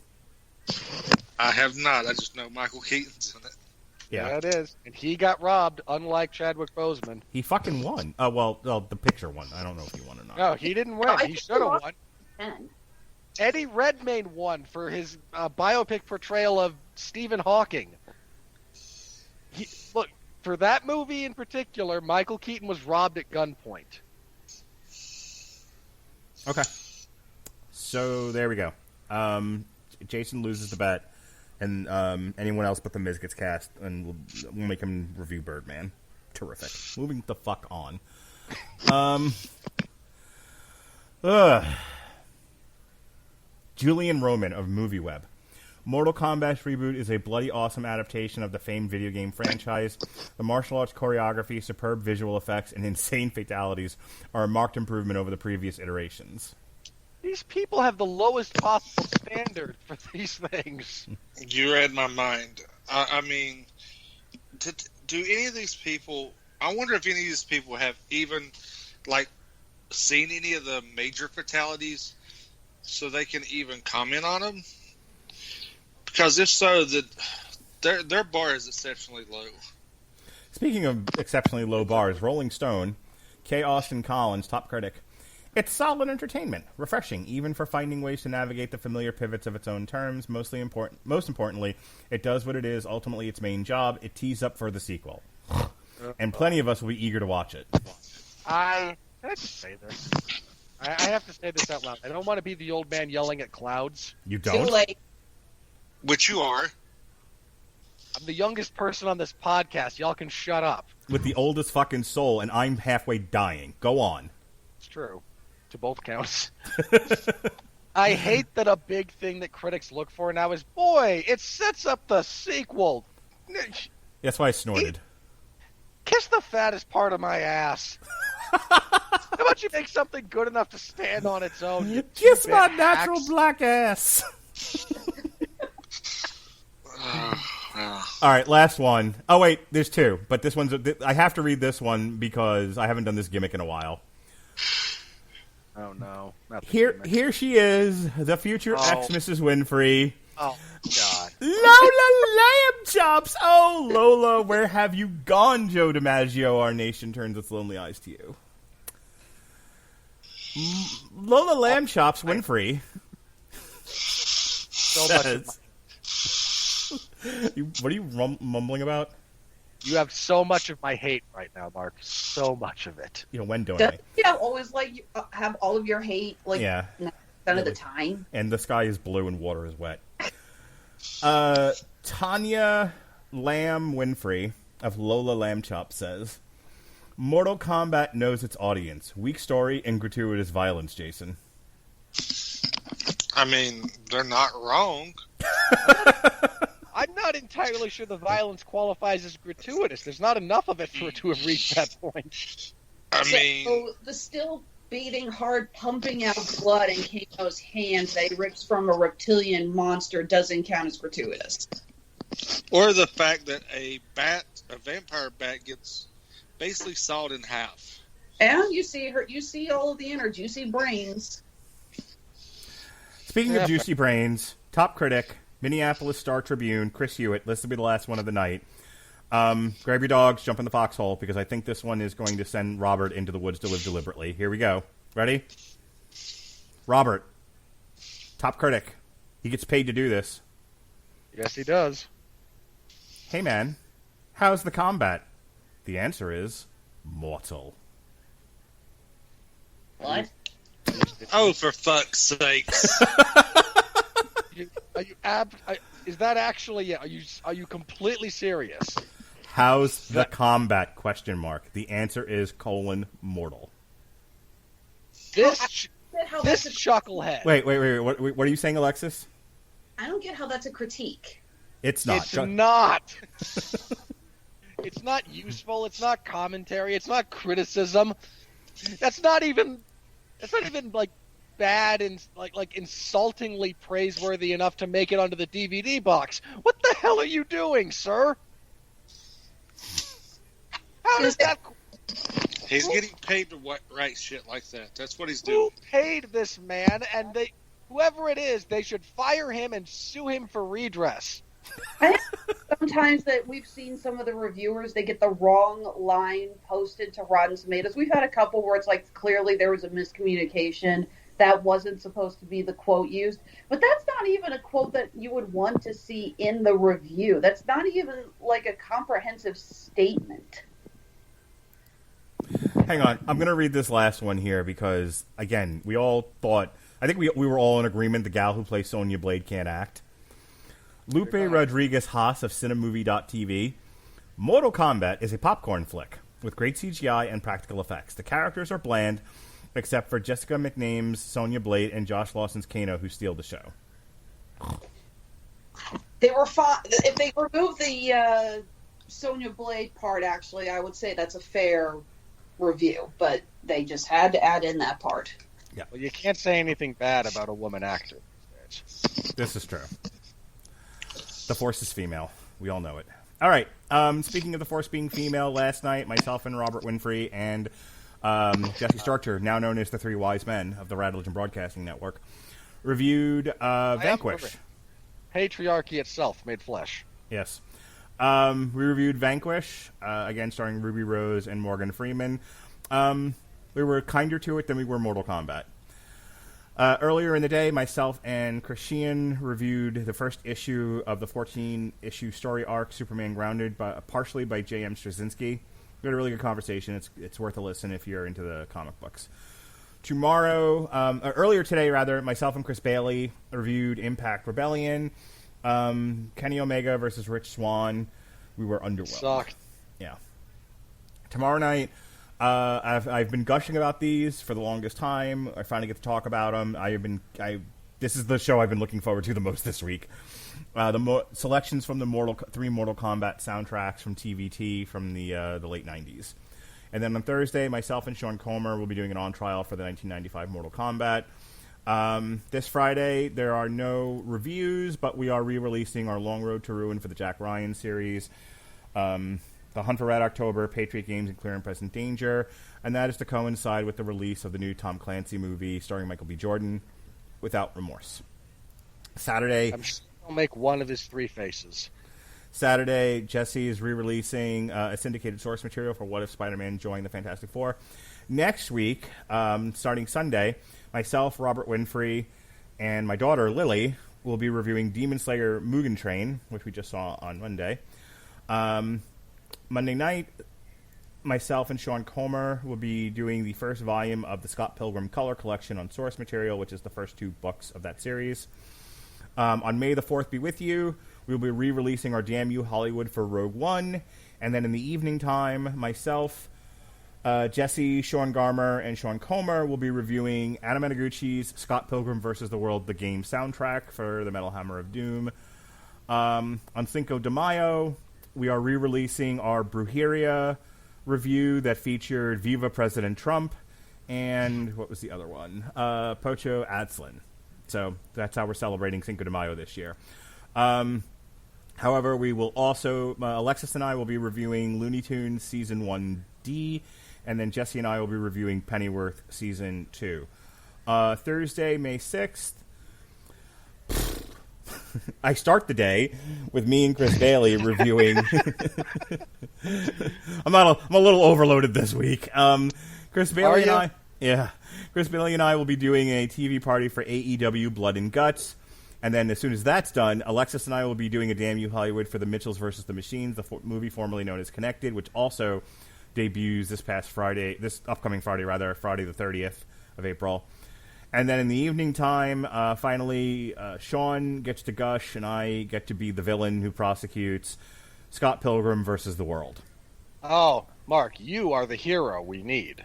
I have not. I just know Michael Keaton's in it. Yeah, it is. And he got robbed, unlike Chadwick Boseman. He fucking won. Well, the picture won. I don't know if he won or not. No, he didn't win. I He think should have he won. 10. Eddie Redmayne won for his biopic portrayal of Stephen Hawking. Look, for that movie in particular, Michael Keaton was robbed at gunpoint. Okay. So there we go. Jason loses the bet, and anyone else but the Miz gets cast, and we'll make him review Birdman. Terrific. Moving the fuck on. Julian Roman of MovieWeb. Mortal Kombat reboot is a bloody awesome adaptation of the famed video game franchise. The martial arts choreography, superb visual effects, and insane fatalities are a marked improvement over the previous iterations. These people have the lowest possible standard for these things. You read my mind. I mean, do any of these people... I wonder if any of these people have even, like, seen any of the major fatalities so they can even comment on them? Because if so, their bar is exceptionally low. Speaking of exceptionally low bars, Rolling Stone, K. Austin Collins, top critic. It's solid entertainment, refreshing, even for finding ways to navigate the familiar pivots of its own terms. Most importantly, it does what it is, ultimately its main job. It tees up for the sequel. And plenty of us will be eager to watch it. Can I just say this? I have to say this out loud. I don't want to be the old man yelling at clouds. You don't? Too late. Which you are. I'm the youngest person on this podcast. Y'all can shut up. With the oldest fucking soul, and I'm halfway dying. Go on. It's true. To both counts. I hate that a big thing that critics look for now is, boy, it sets up the sequel. That's why I snorted. Kiss the fattest part of my ass. How about you make something good enough to stand on its own? You Kiss my two-bit natural hacks? black ass. All right, last one. Oh, wait, there's two. But this one's... I have to read this one because I haven't done this gimmick in a while. Oh, no. Not this Here gimmick. here she is, the future ex-Mrs. Winfree. Oh, God. Lola Lamb Chops! Oh, Lola, where have you gone, Joe DiMaggio? Our nation turns its lonely eyes to you. Lola Lamb Chops Winfree So much of says... What are you mumbling about? You have so much of my hate right now, Mark. So much of it. You know, when don't Does I? you always have all of your hate 90% of the time? And the sky is blue and water is wet. Tanya Lamb Winfree of Lola Lamb Chop says, Mortal Kombat knows its audience. Weak story and gratuitous violence, Jason. I mean, they're not wrong. I'm not entirely sure the violence qualifies as gratuitous. There's not enough of it for it to have reached that point. I mean, So the still beating hard, pumping out blood in Kano's hands that he rips from a reptilian monster doesn't count as gratuitous. or the fact that a vampire bat, gets basically sawed in half. And you see all of the inner juicy brains. Speaking of juicy brains, top critic, Minneapolis Star-Tribune, Chris Hewitt. This will be the last one of the night. Grab your dogs, jump in the foxhole, because I think this one is going to send Robert into the woods to live deliberately. Here we go. Ready? Robert, top critic. He gets paid to do this. Yes, he does. Hey, man, how's the combat? The answer is mortal. What? Oh, for fuck's sakes! Is that actually? Are you completely serious? How's the combat? Question mark. The answer is mortal. This How this that's chucklehead. Wait. What are you saying, Alexis? I don't get how that's a critique. It's not. It's not. It's not useful. It's not commentary. It's not criticism. That's not even like bad and like insultingly praiseworthy enough to make it onto the DVD box. What the hell are you doing, sir? How does that? He's getting paid to write shit like that. That's what he's Who doing. paid this man? And whoever it is, they should fire him and sue him for redress. I think sometimes that we've seen some of the reviewers, they get the wrong line posted to Rotten Tomatoes. We've had a couple where it's like clearly there was a miscommunication. That wasn't supposed to be the quote used. But that's not even a quote that you would want to see in the review. That's not even like a comprehensive statement. Hang on. I'm going to read this last one here because, again, we all thought... I think we were all in agreement the gal who plays Sonya Blade can't act. Lupe Rodriguez Haas of Cinemovie.tv. Mortal Kombat is a popcorn flick with great CGI and practical effects. The characters are bland, except for Jessica McName's Sonya Blade and Josh Lawson's Kano, who steal the show. They were fine. If they remove the Sonya Blade part, actually, I would say that's a fair review. But they just had to add in that part. Yeah. Well, you can't say anything bad about a woman actor. This is true. The Force is female. We all know it. All right. Speaking of the Force being female, last night, myself and Robert Winfree and Jesse Starcher, now known as the Three Wise Men of the Radulich Broadcasting Network, reviewed Vanquish. Patriarchy itself made flesh. Yes. We reviewed Vanquish, again starring Ruby Rose and Morgan Freeman. We were kinder to it than we were Mortal Kombat. Earlier in the day, myself and Christian reviewed the first issue of the 14-issue story arc, Superman Grounded, partially by J.M. Straczynski. We had a really good conversation. It's worth a listen if you're into the comic books. Earlier today, myself and Chris Bailey reviewed Impact Rebellion, Kenny Omega versus Rich Swann. We were underwhelmed. Sucked. Yeah. Tomorrow night, I've been gushing about these for the longest time. I finally get to talk about them. This is the show I've been looking forward to the most this week. Selections from the three Mortal Kombat soundtracks from TVT from the late 90s. And then on Thursday, myself and Sean Comer will be doing an on-trial for the 1995 Mortal Kombat. This Friday, there are no reviews, but we are re-releasing our Long Road to Ruin for the Jack Ryan series. The Hunt for Red October, Patriot Games, and Clear and Present Danger. And that is to coincide with the release of the new Tom Clancy movie starring Michael B. Jordan, Without Remorse. Saturday... I'm sure he'll make one of his three faces. Saturday, Jesse is re-releasing a syndicated source material for What If Spider-Man Joined the Fantastic Four. Next week, starting Sunday, myself, Robert Winfree, and my daughter, Lily, will be reviewing Demon Slayer Mugen Train, which we just saw on Monday. Monday night, myself and Sean Comer will be doing the first volume of the Scott Pilgrim Color Collection on source material, which is the first two books of that series. On May the 4th be with you, we'll be re-releasing our Damn You Hollywood for Rogue One. And then in the evening time, myself, Jesse, Sean Garmer, and Sean Comer will be reviewing Anna Menaguchi's Scott Pilgrim vs. the World, the game soundtrack for the Metal Hammer of Doom. On Cinco de Mayo, we are re-releasing our Brujeria review that featured Viva President Trump and, what was the other one? Pocho Adslin. So that's how we're celebrating Cinco de Mayo this year. However, we will also, Alexis and I will be reviewing Looney Tunes Season 1D, and then Jesse and I will be reviewing Pennyworth Season 2. Thursday, May 6th, I start the day with me and Chris Bailey reviewing... I'm a little overloaded this week. Chris Bailey and I... Yeah. Chris Bailey and I will be doing a TV party for AEW Blood and Guts. And then as soon as that's done, Alexis and I will be doing a Damn You Hollywood for the Mitchells versus the Machines, the movie formerly known as Connected, which also debuts this upcoming Friday, Friday the 30th of April. And then in the evening time, finally, Sean gets to gush, and I get to be the villain who prosecutes Scott Pilgrim versus the World. Oh, Mark, you are the hero we need.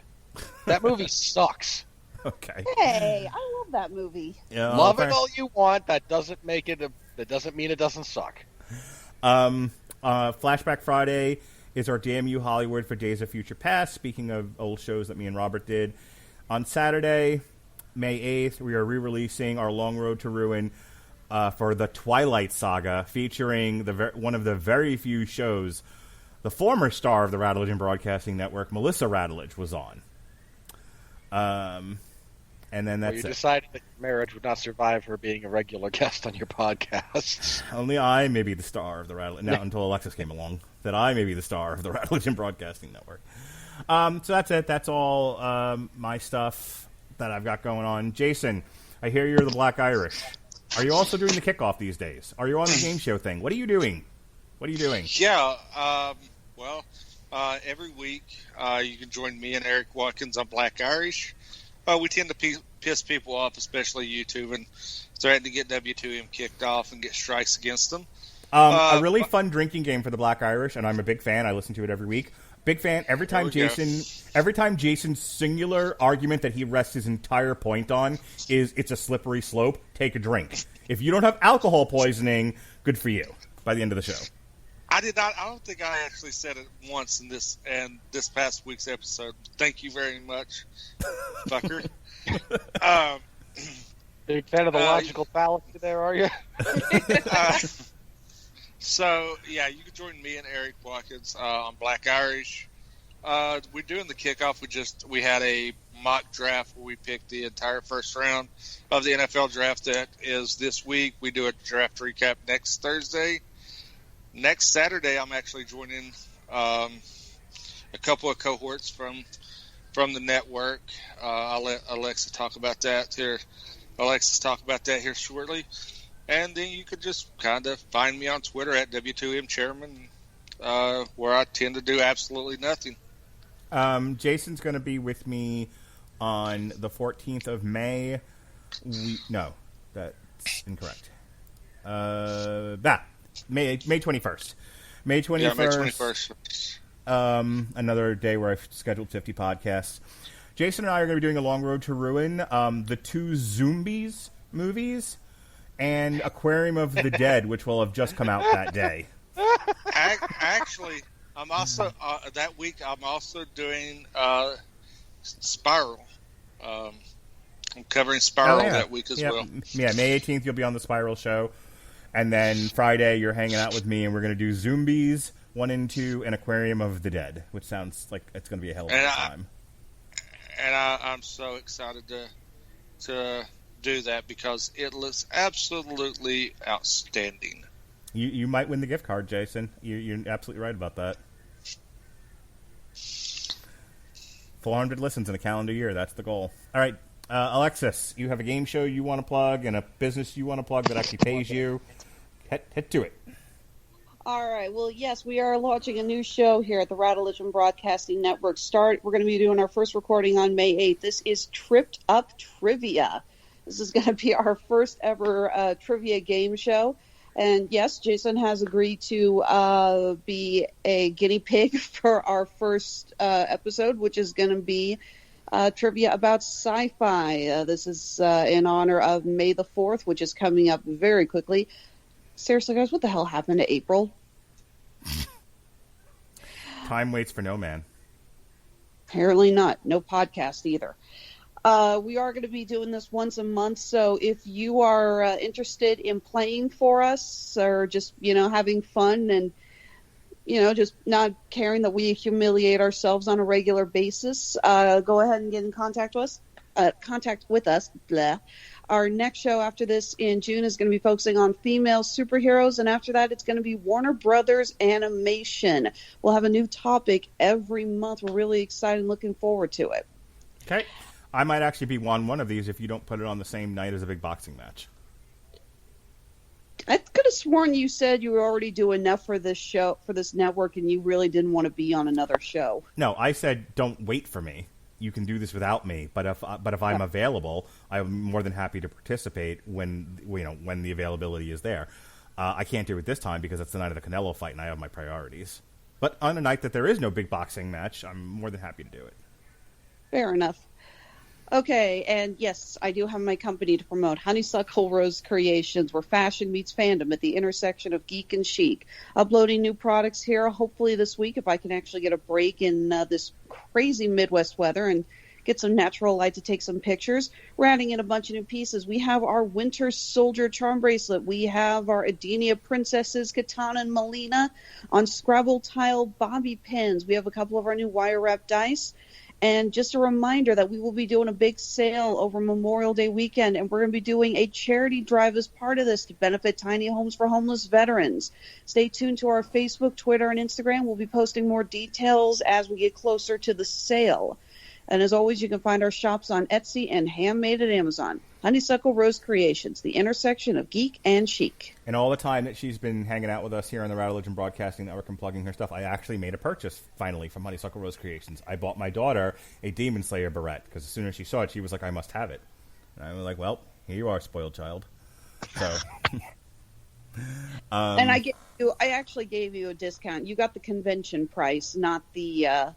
That movie sucks. Okay. Hey, I love that movie. Yeah, Love it all you want. That doesn't mean it doesn't suck. Flashback Friday is our Damn You Hollywood for Days of Future Past. Speaking of old shows that me and Robert did, on Saturday, May 8th, we are re-releasing our Long Road to Ruin for the Twilight Saga, featuring one of the very few shows the former star of the Radulich Broadcasting Network, Melissa Radulich, was on. And then that's you decided that marriage would not survive her being a regular guest on your podcasts. Only I may be the star of the Radulich. Not until Alexis came along, that I may be the star of the Radulich Broadcasting Network. So that's it. That's all my stuff that I've got going on. Jason, I hear you're the Black Irish. Are you also doing the kickoff these days? Are you on the game show thing? What are you doing? Yeah, every week you can join me and Eric Watkins on Black Irish. We tend to piss people off, especially YouTube, and threaten to get W2M kicked off and get strikes against them. A really fun drinking game for the Black Irish, and I'm a big fan. I listen to it every week. Big fan. Every time we go. Jason's singular argument that he rests his entire point on is it's a slippery slope, take a drink. If you don't have alcohol poisoning, good for you by the end of the show. I did not. I don't think I actually said it once in this past week's episode. Thank you very much, fucker. Big fan of the logical fallacy there, are you? So, yeah, you can join me and Eric Watkins on Black Irish. We're doing the kickoff. We had a mock draft where we picked the entire first round of the NFL draft. That is this week. We do a draft recap next Thursday. Next Saturday, I'm actually joining a couple of cohorts from the network. I'll let Alexis talk about that here shortly. And then you could just kind of find me on Twitter at W2M Chairman, where I tend to do absolutely nothing. Jason's going to be with me on the 14th of May. No, that's incorrect. May 21st. May 21st. Yeah, May 21st. Another day where I've scheduled 50 podcasts. Jason and I are going to be doing A Long Road to Ruin, the 2 Zombies movies, and Aquarium of the Dead, which will have just come out that day. Actually, I'm also that week. I'm also doing Spiral. I'm covering Spiral that week as well. Yeah, May 18th you'll be on the Spiral show, and then Friday you're hanging out with me, and we're going to do Zombies 1 and 2 and Aquarium of the Dead, which sounds like it's going to be a hell of a time. And I'm so excited to do that because it looks absolutely outstanding. You might win the gift card, Jason. You're absolutely right about that. 400 listens in a calendar year. That's the goal. All right, Alexis, you have a game show you want to plug and a business you want to plug that actually pays you. Head to it. All right. Well, yes, we are launching a new show here at the Radulich and Broadcasting Network. We're going to be doing our first recording on May 8th. This is Tripped Up Trivia. This is going to be our first ever trivia game show. And yes, Jason has agreed to be a guinea pig for our first episode, which is going to be trivia about sci-fi. This is in honor of May the 4th, which is coming up very quickly. Seriously, guys, what the hell happened to April? Time waits for no man. Apparently not. No podcast either. We are going to be doing this once a month, so if you are interested in playing for us or just, having fun and, just not caring that we humiliate ourselves on a regular basis, go ahead and get in contact with us. Blah. Our next show after this in June is going to be focusing on female superheroes, and after that it's going to be Warner Brothers animation. We'll have a new topic every month. We're really excited and looking forward to it. Okay. I might actually be on one of these if you don't put it on the same night as a big boxing match. I could have sworn you said you were already doing enough for this show, for this network, and you really didn't want to be on another show. No, I said don't wait for me. You can do this without me, but if I'm available, I'm more than happy to participate when the availability is there. I can't do it this time because it's the night of the Canelo fight, and I have my priorities. But on a night that there is no big boxing match, I'm more than happy to do it. Fair enough. Okay, and yes, I do have my company to promote, Honeysuckle Rose Creations, where fashion meets fandom at the intersection of geek and chic. Uploading new products here, hopefully this week, if I can actually get a break in this crazy Midwest weather and get some natural light to take some pictures. We're adding in a bunch of new pieces. We have our Winter Soldier charm bracelet. We have our Edenia Princesses, Katana and Melina on Scrabble tile bobby pins. We have a couple of our new wire wrap dice. And just a reminder that we will be doing a big sale over Memorial Day weekend, and we're going to be doing a charity drive as part of this to benefit tiny homes for homeless veterans. Stay tuned to our Facebook, Twitter, and Instagram. We'll be posting more details as we get closer to the sale. And as always, you can find our shops on Etsy and Handmade at Amazon. Honeysuckle Rose Creations, the intersection of geek and chic. And all the time that she's been hanging out with us here on the Radulich and Broadcasting Network and plugging her stuff, I actually made a purchase, finally, from Honeysuckle Rose Creations. I bought my daughter a Demon Slayer barrette, because as soon as she saw it, she was like, I must have it. And I was like, well, here you are, spoiled child. So... and I get I actually gave you a discount. You got the convention price, not the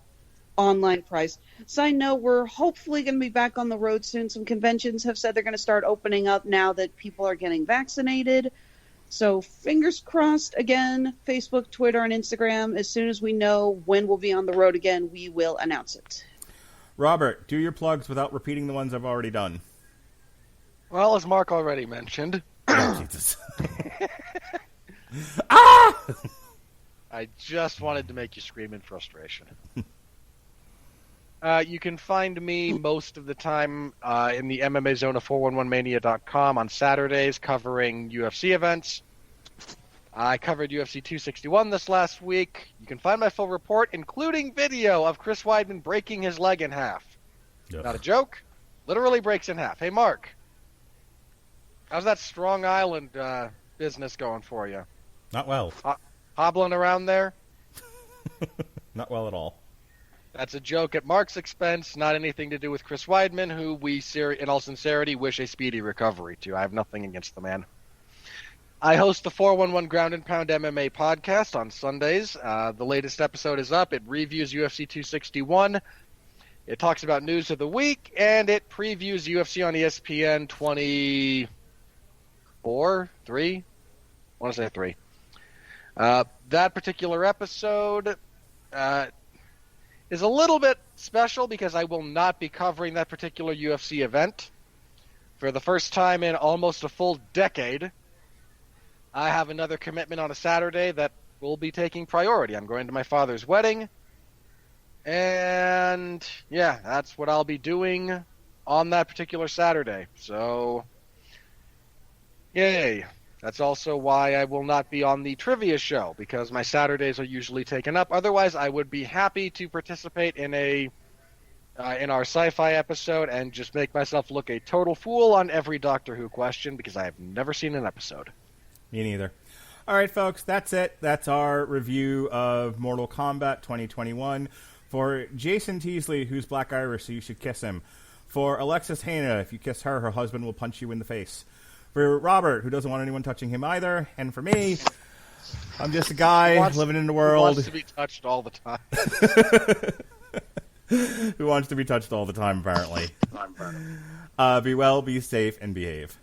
online price. So I know we're hopefully going to be back on the road soon. Some conventions have said they're going to start opening up now that people are getting vaccinated. So fingers crossed again, Facebook, Twitter, and Instagram. As soon as we know when we'll be on the road again, we will announce it. Robert, do your plugs without repeating the ones I've already done. Well, as Mark already mentioned, Oh, Jesus. Ah! I just wanted to make you scream in frustration. You can find me most of the time in the MMA zone of 411mania.com on Saturdays covering UFC events. I covered UFC 261 this last week. You can find my full report, including video of Chris Weidman breaking his leg in half. Ugh. Not a joke. Literally breaks in half. Hey, Mark. How's that Strong Island business going for you? Not well. Hobbling around there? Not well at all. That's a joke at Mark's expense, not anything to do with Chris Weidman, who we, in all sincerity, wish a speedy recovery to. I have nothing against the man. I host the 411 Ground and Pound MMA podcast on Sundays. The latest episode is up. It reviews UFC 261. It talks about news of the week, and it previews UFC on ESPN 24? 3? I want to say 3. That particular episode is a little bit special because I will not be covering that particular UFC event. For the first time in almost a full decade, I have another commitment on a Saturday that will be taking priority. I'm going to my father's wedding, and yeah, that's what I'll be doing on that particular Saturday. So, yay. That's also why I will not be on the trivia show, because my Saturdays are usually taken up. Otherwise, I would be happy to participate in in our sci-fi episode and just make myself look a total fool on every Doctor Who question, because I have never seen an episode. Me neither. All right, folks, that's it. That's our review of Mortal Kombat 2021. For Jason Teasley, who's Black Irish, so you should kiss him. For Alexis Hejna, if you kiss her, her husband will punch you in the face. For Robert, who doesn't want anyone touching him either. And for me, I'm just a guy living in the world. Who wants to be touched all the time. Who wants to be touched all the time, apparently. Be well, be safe, and behave.